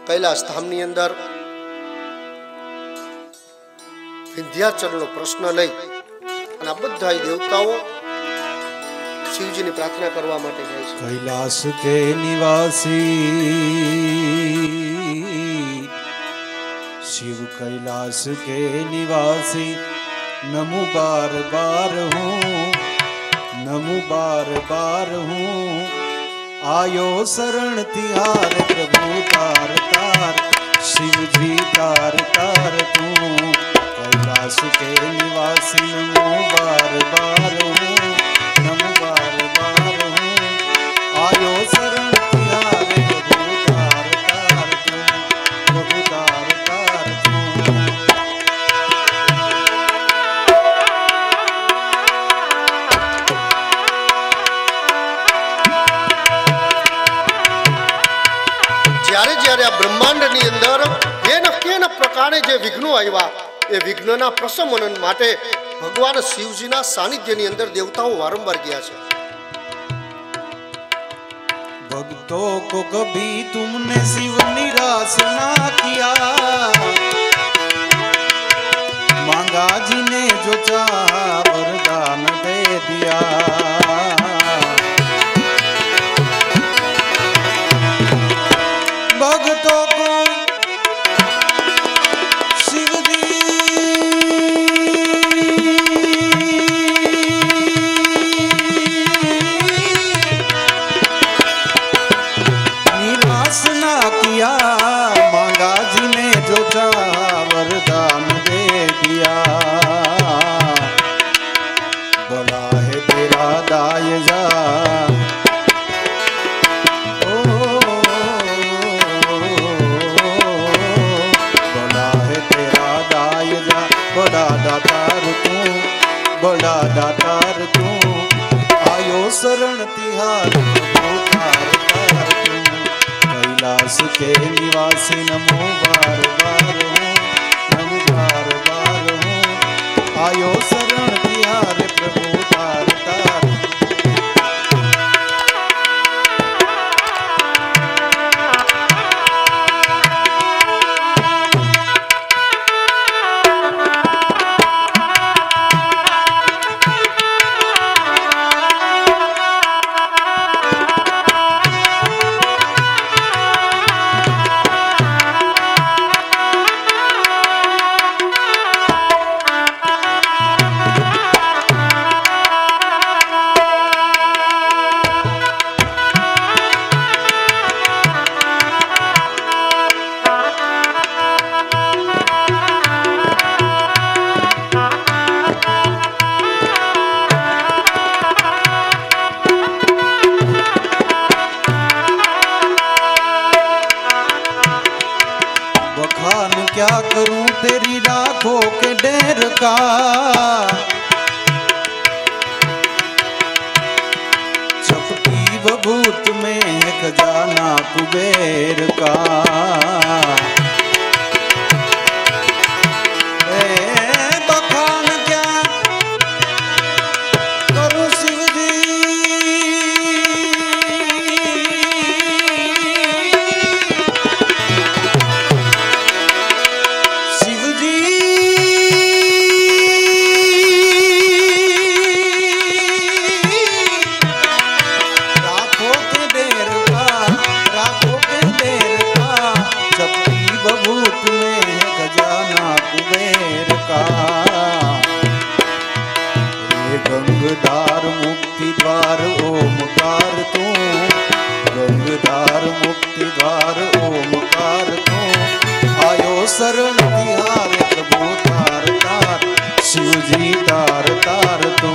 Speaker 1: કૈલાસ ધામની અંદર વિંધ્યાચલનો પ્રશ્ન લઈ અને આ બધા દેવતાઓ શિવજીની પ્રાર્થના કરવા માટે જાય છે.
Speaker 2: कैलाश के निवासी शिव कैलाश के निवासी नमो बार बार हूँ, नमो बार बार हूँ. आयो शरण तिहार प्रभु तार तार, शिव जी तार तार तू. कैलाश के निवासी नमो बार बार हूँ, नमो बार बार हूँ. आयो शरण तिहार प्रभु तार तार तू, प्रभु तार तार तू.
Speaker 1: જ્યારે જ્યારે આ બ્રહ્માંડની અંદર કેન પ્રકારે જે વિઘ્નો આવ્યા એ વિઘ્નના પ્રશમન માટે ભગવાન શિવજીના સાનિધ્યની અંદર દેવતાઓ વારંવાર ગયા છે.
Speaker 2: भक्तों को कभी तुमने शिव निराश ना किया, मांगा जिने जो चाहा वरदान दे दिया. भक्तों को मांगा जिने जो चाहा वरदान दे दिया. बड़ा है तेरा दायजा, बड़ा है तेरा दायजा. बड़ा दातार तू, बड़ा दातार तू. आयो शरण तिहार प्रभु तार तार तुम कैलाश के निवासी नमो बार बार हूँ नमो बार बार हूँ आयो शरण तिहार प्रभु तार तार क्या करूं तेरी राखों के डेर का चपटी बबूत में है खजाना कुबेर का बखान क्या करूं शिव जी गंगधार मुक्ति द्वार ओमकार तू गंगधार मुक्ति द्वार ओमकार तू आयो शरण तिहार प्रभु तार तार शिव जी तार तार तू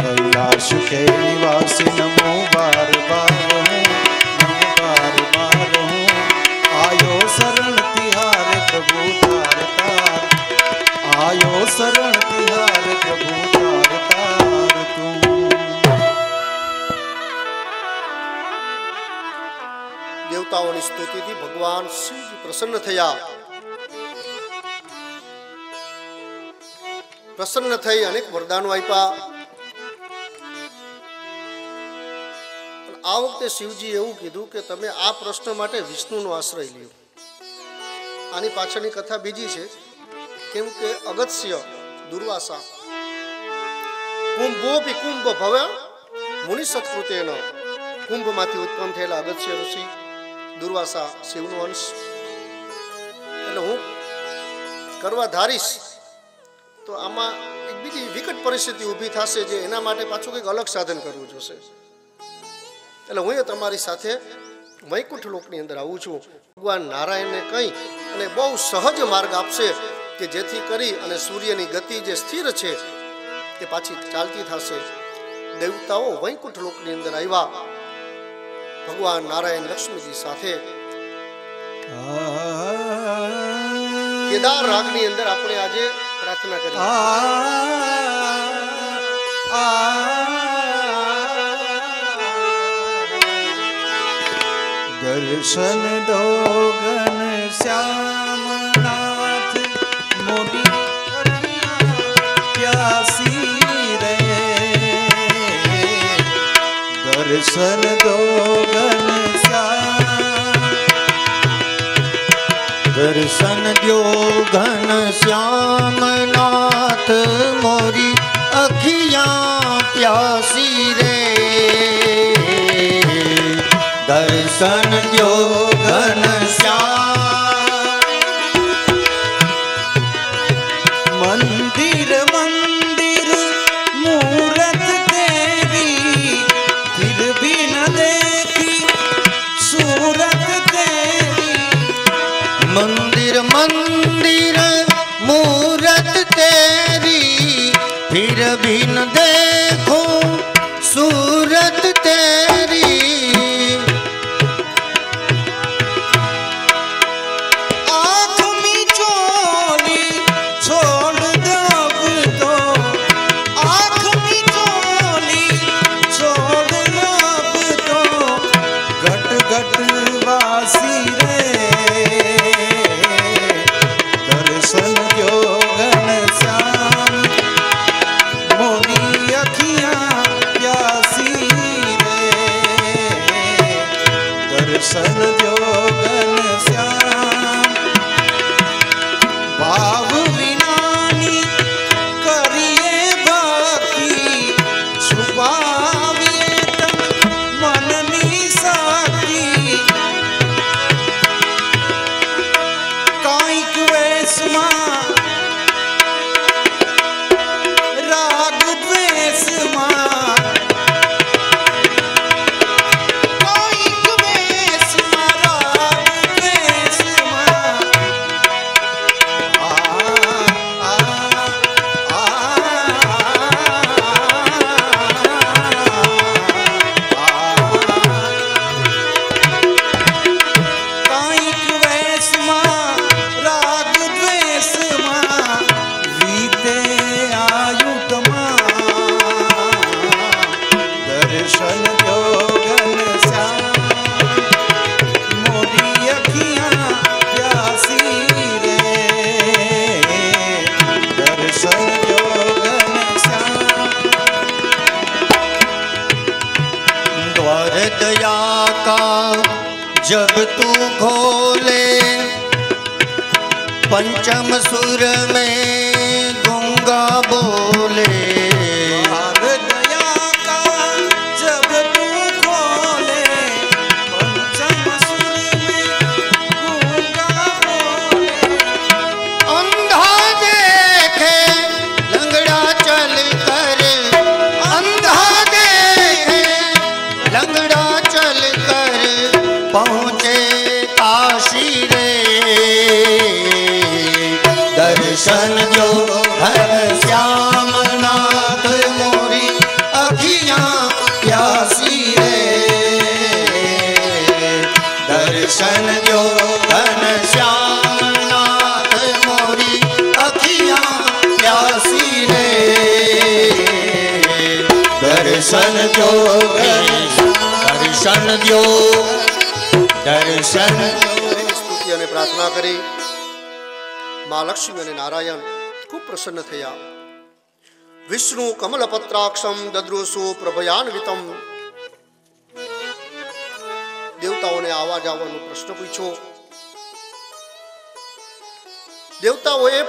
Speaker 2: कैलाश के निवासी नमो बार बार हूँ नमो बार बार हूँ आयो शरण तिहार प्रभु तार तार आयो शरण तिहार प्रभु तार तार तू
Speaker 1: देवताओं स्तुति थी भगवान शिव जी प्रसन्न थया प्रसन्न थई अनेक वरदानो आप्या आ वखते शिवजी एवं कीधुं के तमे आ प्रश्न माटे विष्णुनो आश्रय ल्यो आनी पाछळनी कथा बीजी छे केम के अगस्त्य दुर्वासा कुंभोपि कुंभ भव मुनि सत्कृतेन कुंभ माथी उत्पन्न थયેલા अगस्त्य ऋषि दुर्वासा शिवनो अंश એટલે હું કરવા ધારીશ તો આમાં એક બીજી વિકટ પરિસ્થિતિ ઊભી થશે જે એના માટે પાછું કંઈક અલગ સાધન કરવું જોશે એટલે હું તમારી સાથે વૈકુંઠ લોકની અંદર આવું છું ભગવાન નારાયણને કહી અને બહુ સહજ માર્ગ આપશે કે જેથી કરી અને સૂર્યની ગતિ જે સ્થિર છે એ પાછી ચાલતી થશે દેવતાઓ વૈકુંઠ લોકની અંદર આવ્યા ભગવાન નારાયણ લક્ષ્મીજી સાથે કેદાર રાગની અંદર આપણે આજે પ્રાર્થના કરી
Speaker 2: दर्शन दो घन श्याम नाथ मोरी प्यासी रे दर्शन दो घन श्याम
Speaker 3: दर्शन दो घन श्याम नाथ मोरी अखियां प्यासी रे दर्शन दो घन श्याम
Speaker 2: मंदिर मंदिर मूरत तेरी फिर भी न देखी सूरत तेरी
Speaker 3: मंदिर मंदिर मूरत तेरी फिर भी न देखो सूरत तेरी
Speaker 2: छोड़
Speaker 3: जब तू खोले पंचम सुर में गूंगा बोले।
Speaker 2: भाग दया का जब तू खोले पंचम सुर में गूंगा बोले।
Speaker 3: अंधा देखे लंगड़ा चल कर, अंधा देखे लंगड़ा चल कर पहुँचे काशी रे। दर्शन जो है श्याम नाथ मोरी अखियाँ प्यासी रे। दर्शन जो घन श्याम नाथ मोरी अखियाँ प्यासी रे। दर्शन जो दर्शन जो दर्शन।
Speaker 1: स्तुति અને પ્રાર્થના કરી મા લક્ષ્મી અને નારાયણ ખૂબ પ્રસન્ન થયા. વિષ્ણુ કમલપત્રાક્ષમ દદ્રુસુ પ્રભયાન્વિતમ. દેવતાઓને આવા જવાનો પ્રશ્ન પૂછ્યો. દેવતાઓએ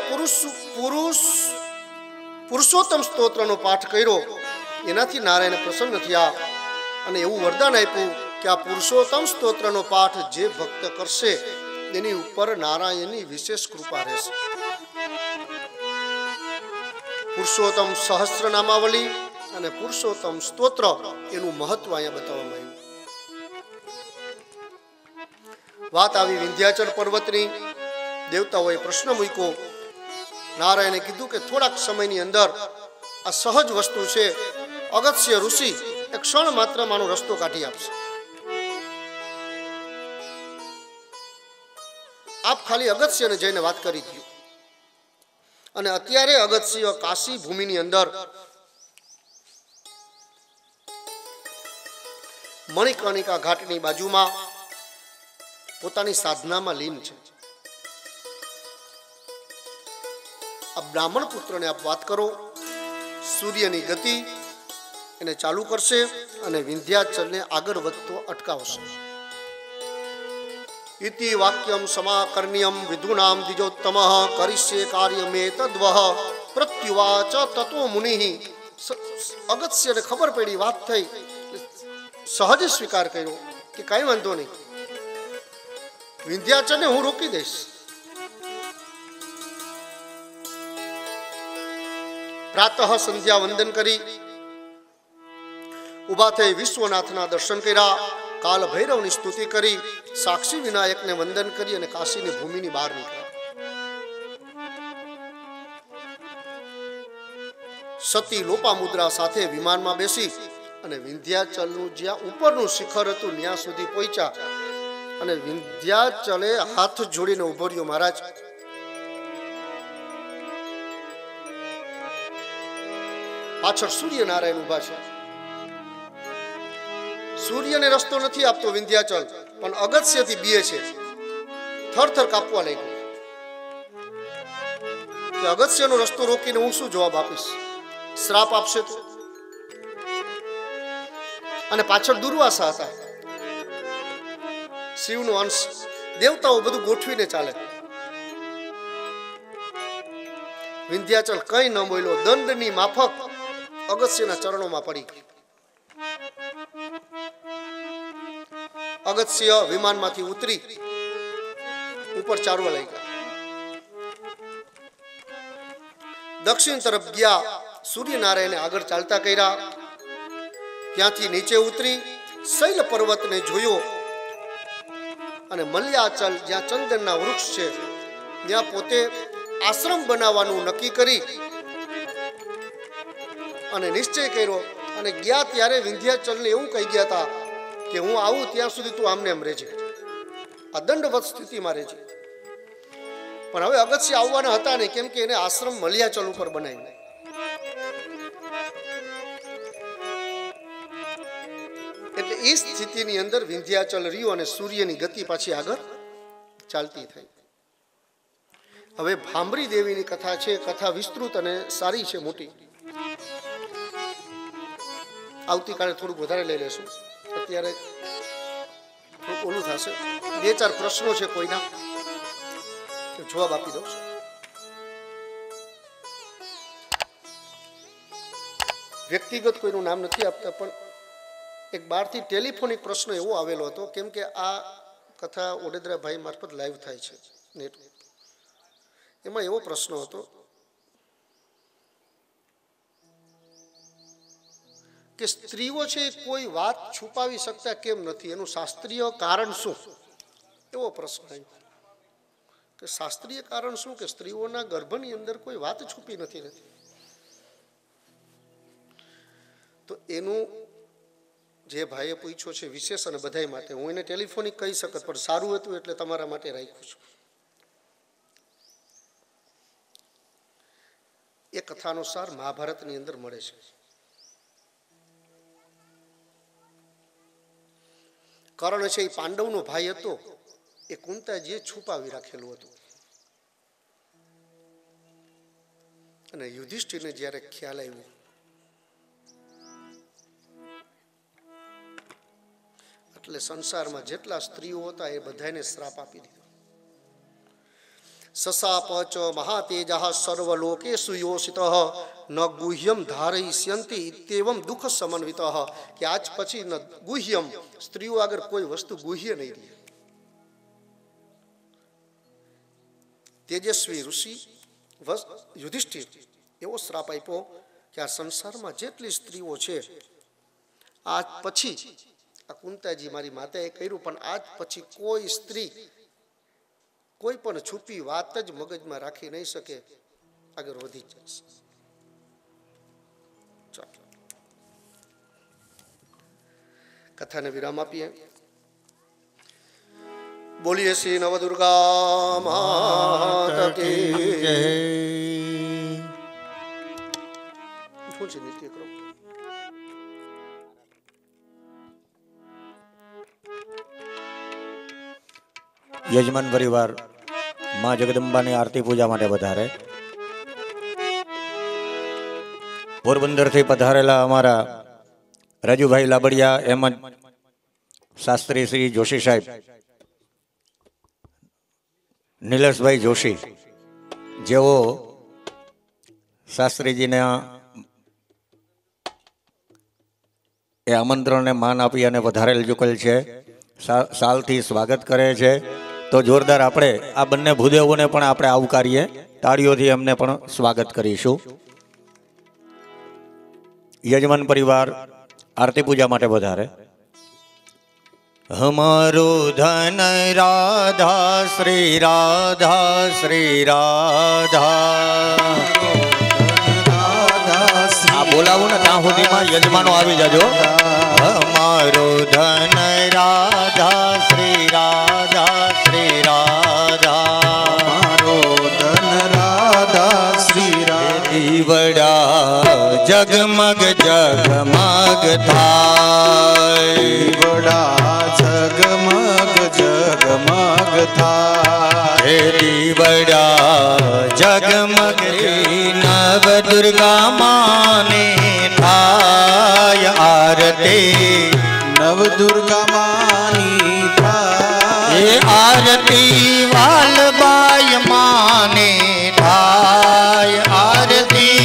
Speaker 1: પુરુષોત્તમ સ્તોત્રનો પાઠ કર્યો. એનાથી નારાયણ પ્રસન્ન થયા અને એવું વરદાન આપ્યું કે આ પુરુષોત્તમ સ્તોત્રનો પાઠ જે ભક્ત કરશે એની ઉપર નારાયણની વિશેષ કૃપા રહેશે. પુરુષોત્તમ સહસ્ત્ર નામાવલી અને પુરુષોત્તમ સ્તોત્ર એનું મહત્વ અહીંયા બતાવવામાં આવ્યું. વાત આવી વિંધ્યાચલ પર્વતની. દેવતાઓએ પ્રશ્ન મૂક્યો. નારાયણે કીધું કે થોડાક સમયની અંદર આ સહજ વસ્તુ છે. અગસ્ત્ય ઋષિ એક ક્ષણ માત્ર માનો રસ્તો કાઢી આપશે. આપ ખાલી અગસ્ત્યને જઈને વાત કરી દો. અને અત્યારે અગસ્ત્ય કાશી ભૂમિની અંદર મણિકર્ણિકા ઘાટની બાજુમાં પોતાની સાધનામાં લીન છે. આ બ્રાહ્મણ પુત્રને આપ વાત કરો. સૂર્યની ગતિ એને ચાલુ કરશે અને વિંધ્યાચલને આગળ વધતો અટકાવશે. इति वाक्यम समाकर्ण्यम विधुनाम द्विजोत्तम करिष्ये कार्यमे तद्वह प्रत्युवाच ततो मुनिः. अगस्त्यने खबर पड़ी, વાત થઈ, સહજ સ્વીકાર કર્યો કે કાંઈ વાંધો નહીં, વિંધ્યાચલને હું રોકી દઈશ. પ્રાતઃ સંધ્યા વંદન કરી ઉભા થઈ વિશ્વનાથના દર્શન કર્યા. કાલ ભૈરવની સ્તુતિ કરી સાક્ષી વિનાયકને વંદન કરી અને કાશીની ભૂમિની બહાર નીકળ્યા. સતી લોપામુદ્રા સાથે વિમાનમાં બેસી અને વિંધ્યાચલનું જ્યાં ઉપરનું શિખર હતું ત્યાં સુધી પહોંચ્યા. અને વિંધ્યાચલે હાથ જોડીને ઉભો રહ્યો. મહારાજ, પાછળ સૂર્યનારાયણ ઉભા છે. સૂર્યને રસ્તો નથી આપતો વિંધ્યાચલ, પણ અગસ્ત્યથી બીએ છે. થરથર કાપવા લાગ્યો કે અગસ્ત્યનો રસ્તો રોકીને હું શું જવાબ આપીશ? શ્રાપ આપશે તો? અને પાછળ દુર્વાસા હતા, શિવનો અંશ. દેવતાઓ બધું ગોઠવીને ચાલે. વિંધ્યાચલ કઈ ન બોલ્યો. દંડની માફક અગસ્ત્યના ચરણોમાં પડી ગઈ. અગસ્ત્ય વિમાનમાંથી ઉતરી ઉપર ચાલવા લાગ્યા. દક્ષિણ તરફ ગયા. સૂર્યનારાયણે આગળ ચાલતા કર્યા. ત્યાંથી નીચે ઉતરી શૈલ પર્વતને જોયો અને મલ્યાચલ જ્યાં ચંદનના વૃક્ષ છે ત્યાં પોતે આશ્રમ બનાવવાનું નક્કી કરી અને નિશ્ચય કર્યો. અને ગયા ત્યારે વિંધ્યાચલને એવું કહી ગયા હતા કે હું આવું ત્યાં સુધી તું આમને એમ રહેજે, આ દંડવત સ્થિતિમાં રહેજે. પણ હવે અગસ્ત્ય આવવાના હતા ને, કેમ કે એને આશ્રમ મલ્યાચલ ઉપર બનાવ્યો. એટલે એ સ્થિતિની અંદર વિંધ્યાચલ રહ્યું અને સૂર્યની ગતિ પાછી આગળ ચાલતી થઈ. હવે ભાંભરી દેવીની કથા છે. કથા વિસ્તૃત અને સારી છે, મોટી. આવતીકાલે થોડુંક વધારે લઈ લેશું. અત્યારે થોડું ઓલું થશે. 2-4 પ્રશ્નો છે કોઈના, જવાબ આપી દઉં. વ્યક્તિગત કોઈનું નામ નથી આપતા, પણ એક બહારથી ટેલિફોનિક પ્રશ્ન એવો આવેલો હતો, કેમ કે આ કથા ઓડેદરા ભાઈ મારફત લાઈવ થાય છે નેટ. એમાં એવો પ્રશ્ન હતો કે સ્ત્રીઓ છે કોઈ વાત છુપાવી શકતા કેમ નથી, એનું શાસ્ત્રીય કારણ શું? એવો પ્રશ્ન આવ્યો કે શાસ્ત્રીય કારણ શું કે સ્ત્રીઓના ગર્ભની અંદર કોઈ વાત છુપી નથી રહેતી. તો એનું જે ભાઈએ પૂછ્યો છે વિશેષ અને બધાય માટે, હું એને ટેલિફોનિક કહી શકત, પણ સારું હતું એટલે તમારા માટે રાખ્યું છું. એ કથાનો સાર મહાભારતની અંદર મળે છે. કર્ણ છે એ પાંડવનો ભાઈ હતો, એ કુંતાજીએ છુપાવી રાખેલું હતું. અને યુધિષ્ઠિરને જ્યારે ખ્યાલ આવ્યો, એટલે સંસારમાં જેટલા સ્ત્રીઓ હતા એ બધાને શ્રાપ આપી દીધો. સસાપ ચ મહાતેજઃ સર્વલોકેષુ યોષિતઃ ન ગુહ્યમ ધારયિષ્યન્તિ ઇત્યેવમ દુઃખ સમન્વિતઃ, કે આજ પછી ન ગુહ્યમ, સ્ત્રીઓ આગળ કોઈ વસ્તુ ગુહ્ય નહીં રહે. તેજસ્વી ઋષિ યુધિષ્ઠિર એવો શ્રાપ આપ્યો કે આ સંસારમાં જેટલી સ્ત્રીઓ છે આજ પછી, આ કુંતાજી મારી માતાએ કર્યું, પણ આજ પછી કોઈ સ્ત્રી કોઈ પણ છુપી વાત જ મગજમાં રાખી નહીં શકે, આગળ વધી જશે. ચાલો કથાને વિરામ આપીએ. બોલીએ શ્રી નવદુર્ગા માત કી જય. શું છે નિત્યક્રમ?
Speaker 4: યજમાન પરિવાર માં જગદંબાની આરતી પૂજા માટે વધારે પોરબંદરથી પધારેલા અમારા રાજુભાઈ લાબડિયા એમ જ શાસ્ત્રી શ્રી જોશી સાહેબ, નિલેશભાઈ જોશી, જેઓ શાસ્ત્રીજીના એ આમંત્રણને માન આપી અને પધારેલ ચૂકેલ છે, સાલથી સ્વાગત કરે છે. તો જોરદાર આપણે આ બંને ભૂદેવોને પણ આપણે આવકારીએ, તાળીઓથી એમને પણ સ્વાગત કરીશું. યજમાન પરિવાર આરતી પૂજા માટે વધારે. હમારો ધન રાધા શ્રી રાધા શ્રી રાધા. આ બોલાવું ને ત્યાં સુધીમાં યજમાનો આવી જાજો. હમારો ધન રાધા શ્રી રાધા શ્રી રાધા.
Speaker 2: મારો ધન રાધા શ્રી રાધા.
Speaker 4: દીવડા જગમગ જગમગ થાય,
Speaker 2: દીવડા જગમગ જગમગ થાય.
Speaker 4: દીવડા જગમગ નવ દુર્ગા માને થાય આરતી.
Speaker 2: નવ દુર્ગા માની થાય.
Speaker 4: એ આરતી વાલબાઈ માને થાય આરતી.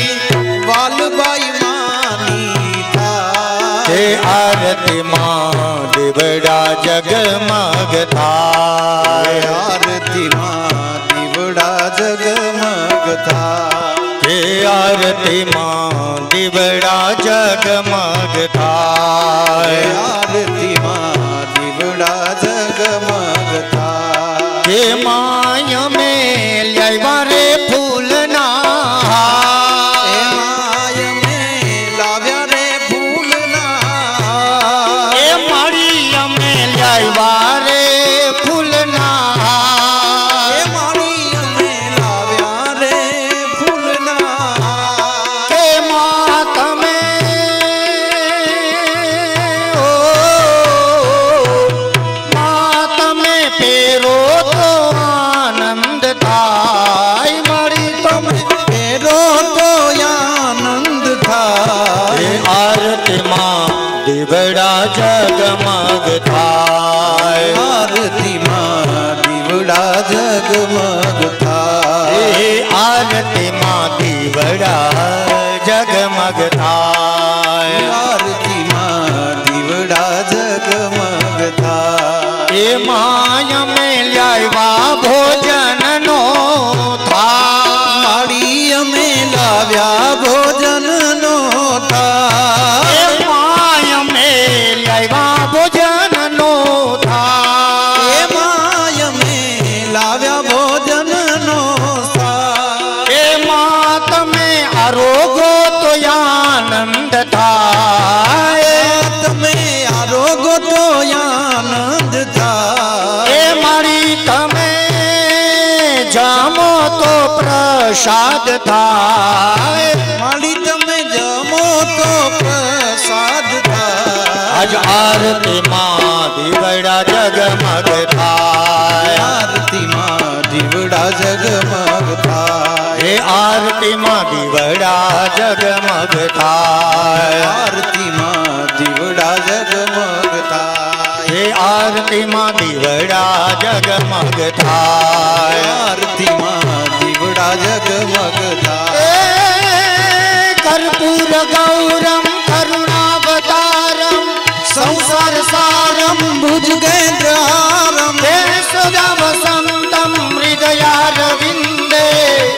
Speaker 2: વાલબાઈ માની થાય.
Speaker 4: એ આરતી માં દીવડા જગમગ થાય.
Speaker 2: આરતી માં દીવડા જગમગ થાય.
Speaker 4: એ આરતી માં દીવડા જગમગ થાય.
Speaker 2: આરતી માં દીવડા જગમગ થાય.
Speaker 4: હે માય મેં લાવ્યા રે ફૂલના.
Speaker 2: એ માય મેં લાવ્યા રે ફૂલના.
Speaker 4: એ મારી અમે લાવ્યા રે ફૂલના.
Speaker 2: એ મારી અમે લાવ્યા રે ફૂલના.
Speaker 4: કે માં તમે ઓ માં તમે પેરો તો આનંદ થાય. મારી તમે
Speaker 2: પેરો તો આનંદ થાય.
Speaker 4: આરતી માં દીવડા જગમગ થાય. પ્રસાદ થાય
Speaker 2: માડી તમે જમો તો પ્રસાદ થાય
Speaker 4: આજ આરતી માં દીવડા જગમગ થાય
Speaker 2: આરતી માં દીવડા જગમગ થાય
Speaker 4: હે આરતી માં દીવડા જગમગ થાય
Speaker 2: આરતી માં દીવડા જગમગ થાય
Speaker 4: હે આરતી માં દીવડા જગમગ થાય
Speaker 2: આરતી માં દીવડા જગમગ થાય
Speaker 4: કર્પૂર ગૌરમ કરુણાવતારમ સંસાર સારમ
Speaker 2: ભુજગેન્દ્રહારમ
Speaker 4: સદા વસંતમ હૃદયારવિંદે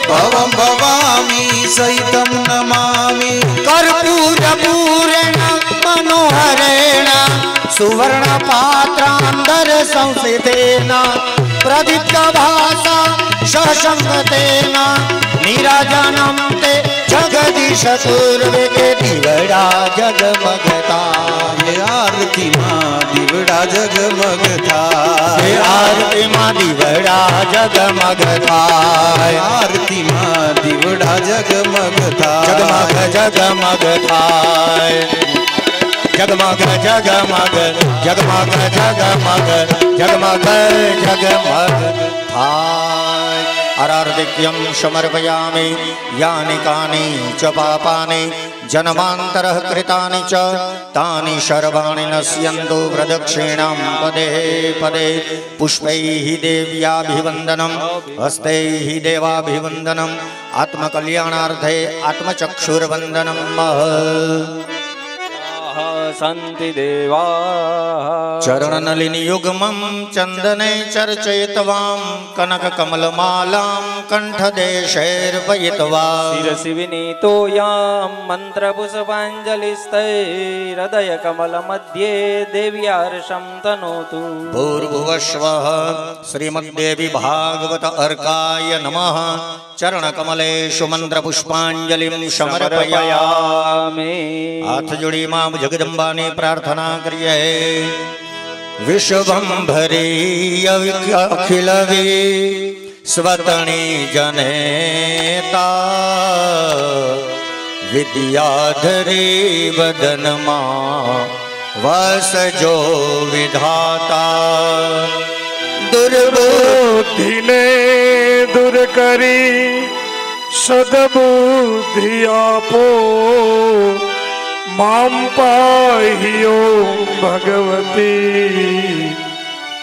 Speaker 2: ભવમ ભવામી સહિતમ નમામી
Speaker 4: કર્પૂર પૂરેણ મનોહરેણ સુવર્ણ પાત્રાંતર સંસ્થિતેન પ્રદીપ્ત ભાસા સશંકતેન નીરાજનમ તે જગદીશ ચતુર્વેદે દીવડા જગમગ થાય
Speaker 2: આરતી માં દીવડા જગમગ થાય
Speaker 4: આરતી માં દીવડા જગમગ થાય
Speaker 2: આરતી માં દીવડા જગમગ થાય
Speaker 4: જગમગ જગમગ થાય જગમગ જગમગ જગમગ જગમગ જગમગ જગમગ થાય અરાર્ધિક્યમ સમર્પયામિ યાનિ કાનિ ચ પાપાનિ જન્માંતરઃ કૃતાનિ ચ તાનિ સર્વાણિ નશ્યન્તુ પ્રદક્ષિણાં પદે પદે પુષ્પૈઃ દેવ્યાભિવંદનમ હસ્તૈઃ દેવાભિવંદનમ આત્મકલ્યાણાર્થે આત્મચક્ષુર્વંદનમ
Speaker 5: સંતિ દેવા
Speaker 4: ચરણનલિની યુગમં ચંદને ચર્ચયિત્વાં કનક કમલમાલાં કંઠદેશૈર્વયિત્વા
Speaker 5: શિરસી વિનીતો યામ મંત્રપુષ્પાંજલિસ્તૈ હૃદય કમલ મધ્યે દેવ્યાર્ષં તનોતુ
Speaker 4: ભૂર્ભુવસ્વઃ શ્રીમદ્દેવી ભાગવત અર્કાય નમઃ ચરણકમલેષુ મંત્રપુષ્પાંજલિં સમર્પયામિ હાથ જોડી માં જગદંબાની પ્રાર્થના કરીએ વિશ્વંભરી અખિલ સ્વતણી જનેતા વિદ્યાધરી વદનમાં વસજો વિધાતા
Speaker 6: દુર્બુદ્ધિને દૂર કરી સદબુદ્ધિ આપો મામ પાહ્યો ભગવતી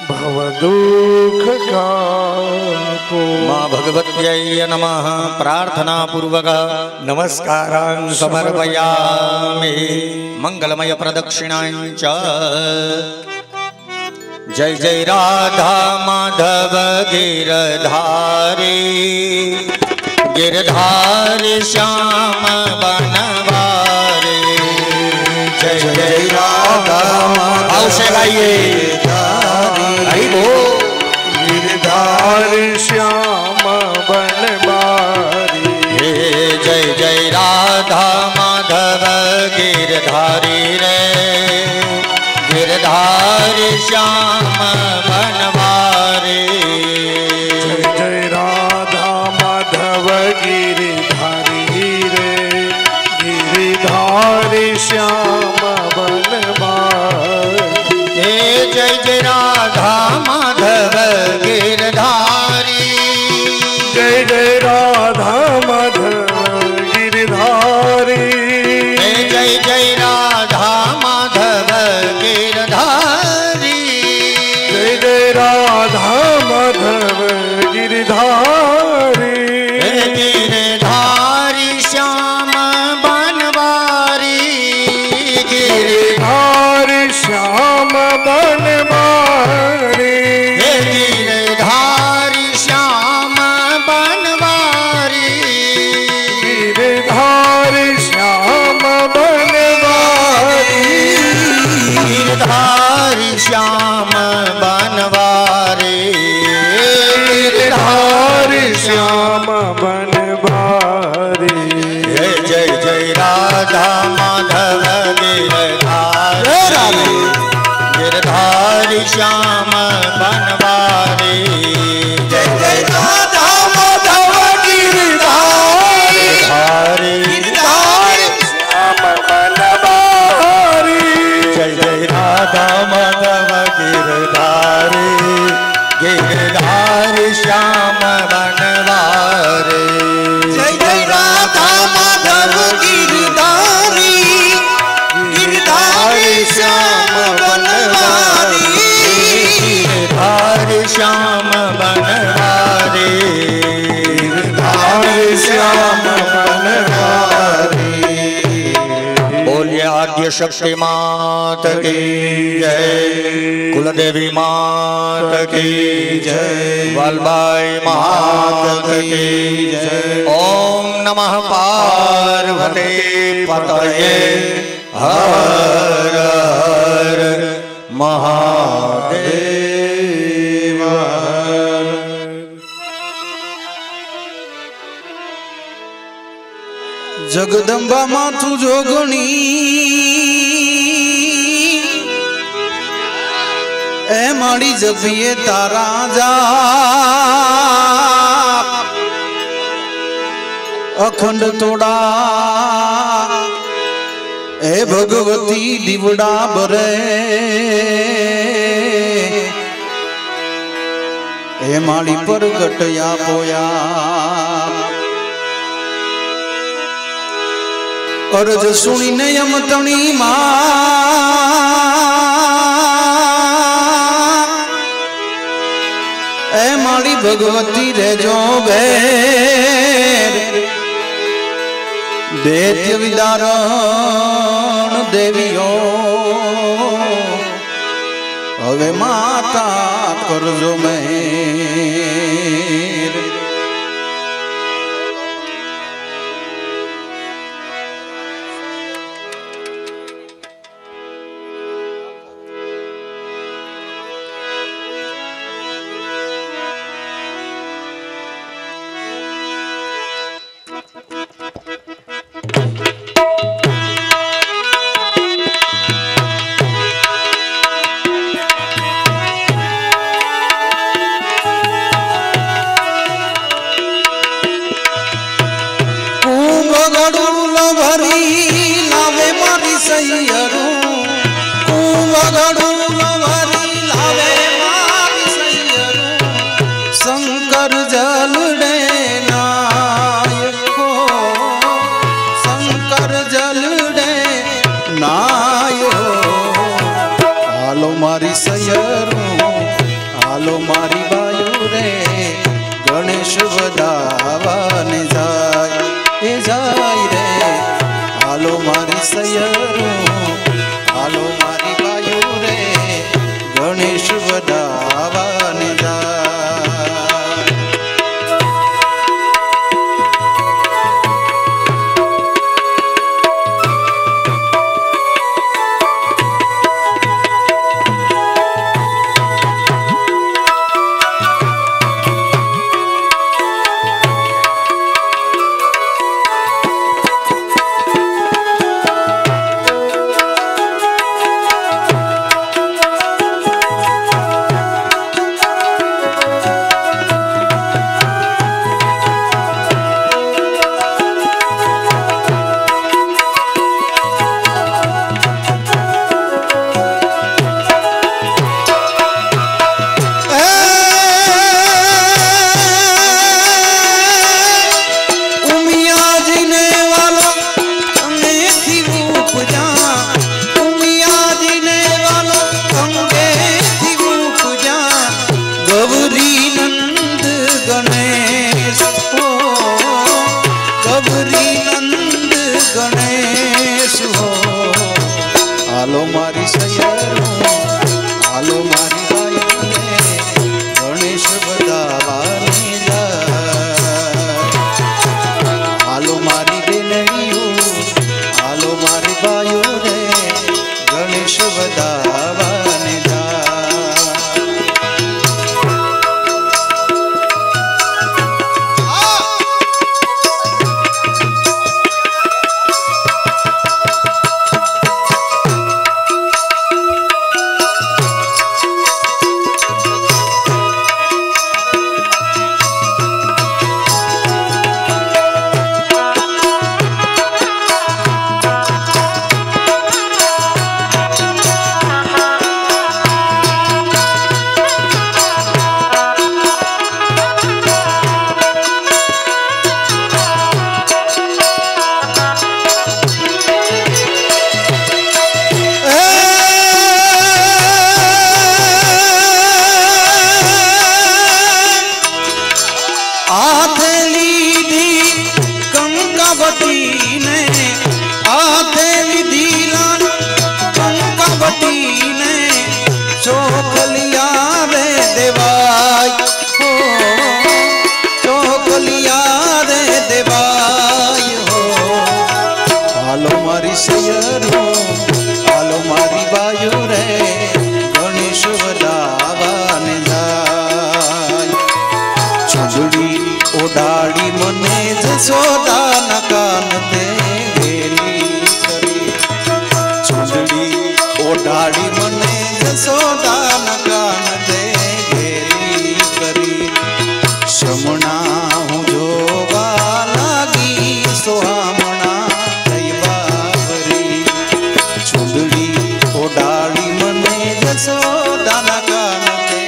Speaker 6: ભવદુઃખ કાપો
Speaker 4: માં ભગવત્यै નમઃ પ્રાર્થના પૂર્વક નમસ્કારાન સમર્પયામિ મંગલમય પ્રદક્ષિણાં ચ જય જય રાધા માધવ ગિરધારી ગિરધારી શ્યામ બનવારી જય જય રાધા આવશે ગાઈએ હરી બોલ
Speaker 6: ગિરધારી શ્યામ બનબારી
Speaker 4: હે જય જય રાધા માધવ ગિરધારી રે ગિરધારી શ્યામ બનવારી
Speaker 6: જય રાધા માધવ ગિરિધારી રે ગિરિધારી શ્યામ બનબારી
Speaker 4: હે જય જય રાધા માધવ ગિરધારી
Speaker 6: જય જય રાધા માધવ ગિરિધારી
Speaker 4: હે જય જય રાધા માધવ ગિરધારી
Speaker 6: જય જય રાધા માધવ ગિરિધારી
Speaker 4: હે ગિરધારી શ્યામ બનવારી
Speaker 6: ગિરિધારી શ્યામ બનબારી
Speaker 4: હે ગિરધારી શ્યામ બનવારી
Speaker 6: ગિરિધારી શ્યામ બનબારી
Speaker 4: ગિરધારી શ્યામ બનવારી
Speaker 6: ગિરિધારી શ્યામ બનબારી
Speaker 4: જય જય જય રાધા માધવ ગિરધારી ગિરધારી શ્યામ બનવારી જય જય રાધા માધવ ગિરધારી
Speaker 3: गिरधार श्याम बनवारे जय जय राधा माधव गिरधारी गिरधार श्याम बनवारी गिरधार श्याम बनवारे गिरधार श्याम बनवारे।
Speaker 4: बोलिए आद्य शक्ति मात की जय, कुलदेवी मात की जय, वालबाई मात की जय। ओम नमः पार्वती पतये हर हर महादेव।
Speaker 2: जगदंबा माथु जोगणी ए माड़ी जपिए तारा जा अखंड तोड़ा ए भगवती दिवड़ा बरे ए माड़ी पर गटया पोया अर्ज सुनी ने यमतणी ए माड़ी भगवती रे जो बेर दैत्य विदारण देवियो हवे माता करजो मेर। शंकर जलडे नायको शंकर जलडे नायो हालो मारी सयरू हालो मारी बायू रे गणेश वदावाने जाय रे हालो मारी सयरू हालो मारी बायू रे गणेश वदावाने जाय। અતિશયનું હાલો મારી બાયુ રે ગણેશ વધાવાને જાય ચૂંદડી ઓડાડી મને જશોદાના કાન તે ઘેરી કરી ચૂંદડી ઓડાડી મને જશોદાના કાન તે ઘેરી કરી શમણા હું જોવા લાગી સોહામણા થઈ બાવરી ચૂંદડી ઓડાડી મને જશોદાના કાન તે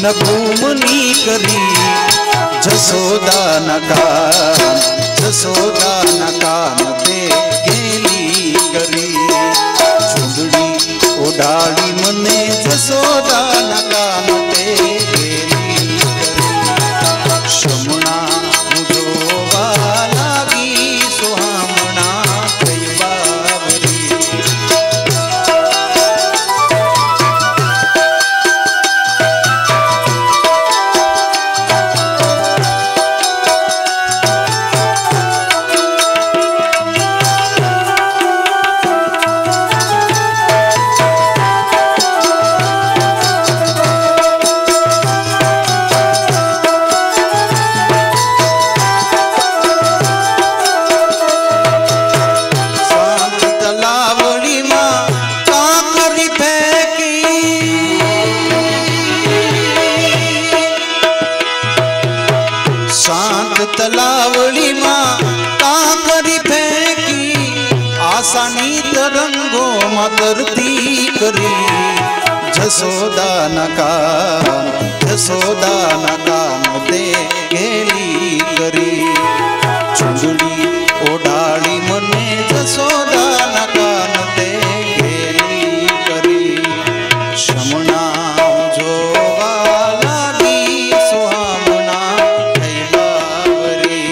Speaker 2: નભૂમની કરી જશોદાના કાન તે ગેલી કરી ચૂંદડી ઓડાડી મને જશોદાના કાન તે ગેલી કરી શમણા હું જોવા લાગી સોહામણા થઈ બાવરી તલાવડીમાં કાંકરી ફેંકી આશાની તરંગોમાં તરતી કરી જશોદાના કાન તે ગેલી કરી ચૂંદડી ઓડાડી મને જશોદાના કાન તે ગેલી કરી શમણા જોવા લાગી સોહામણા થઈ બાવરી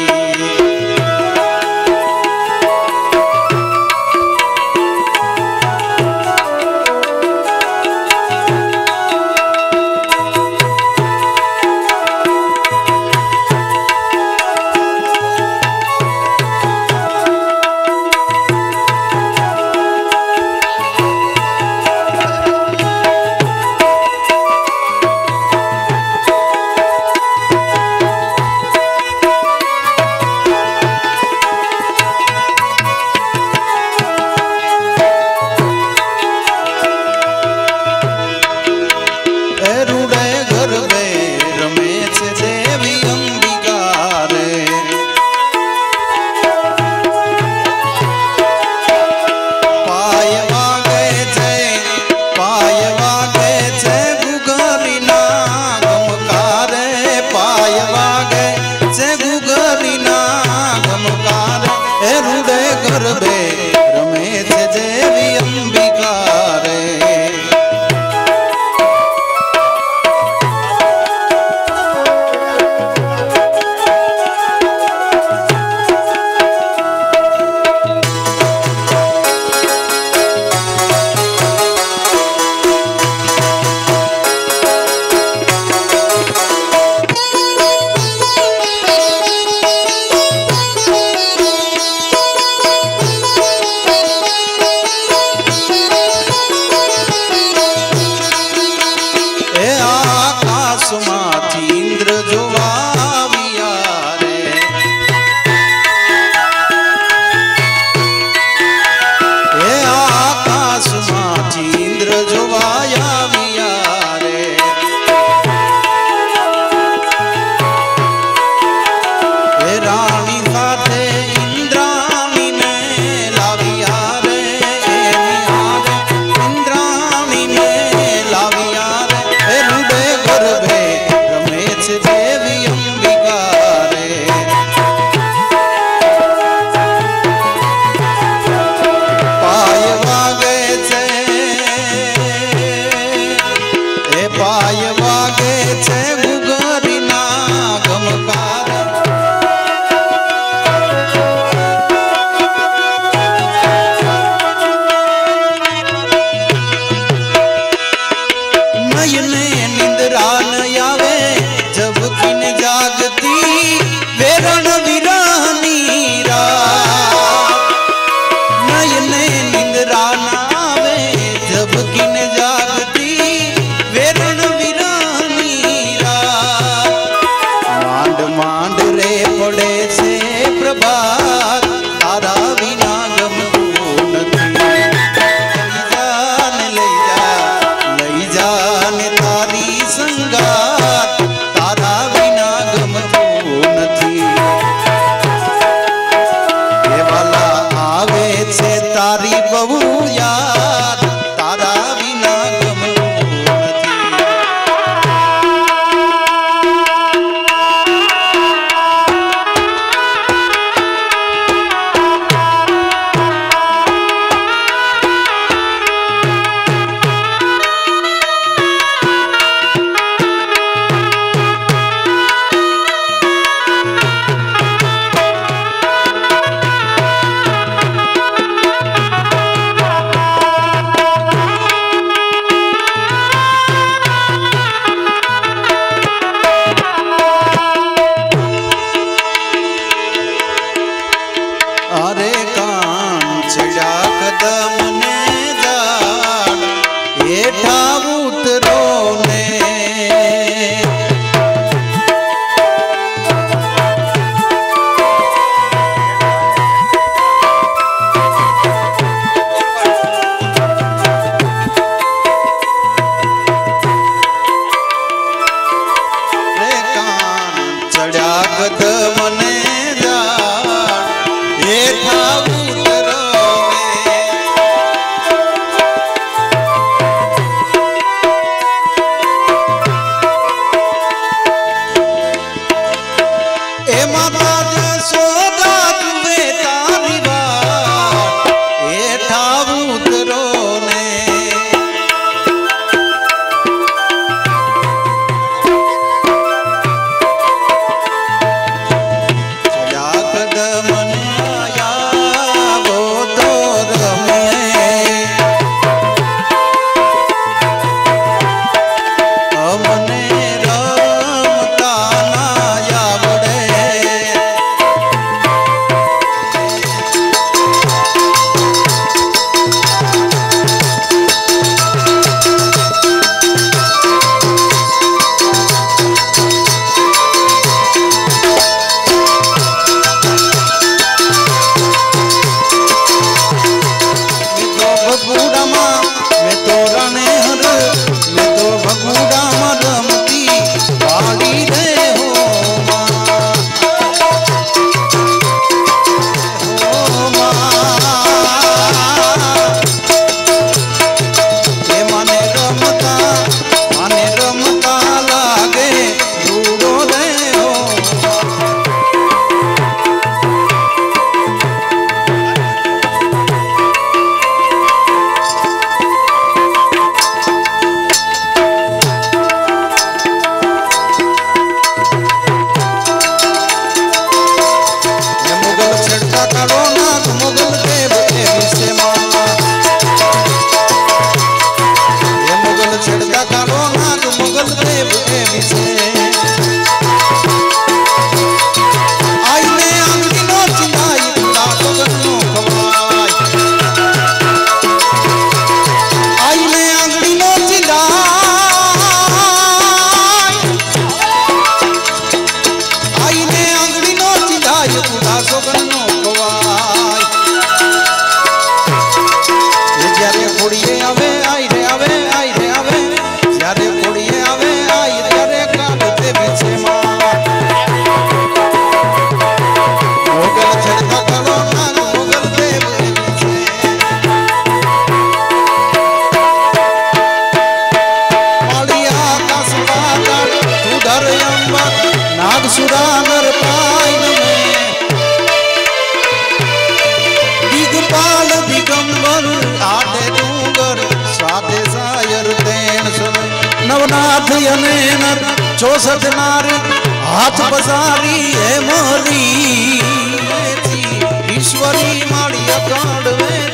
Speaker 2: सुरानर पाइन में दिगपाल दिगंबर आटे डूंगर साधे सायर तेन सन नवनाथ यनेनर 64 नार हाथ बजारी है मोरी ईश्वरी माड़ी अकांड में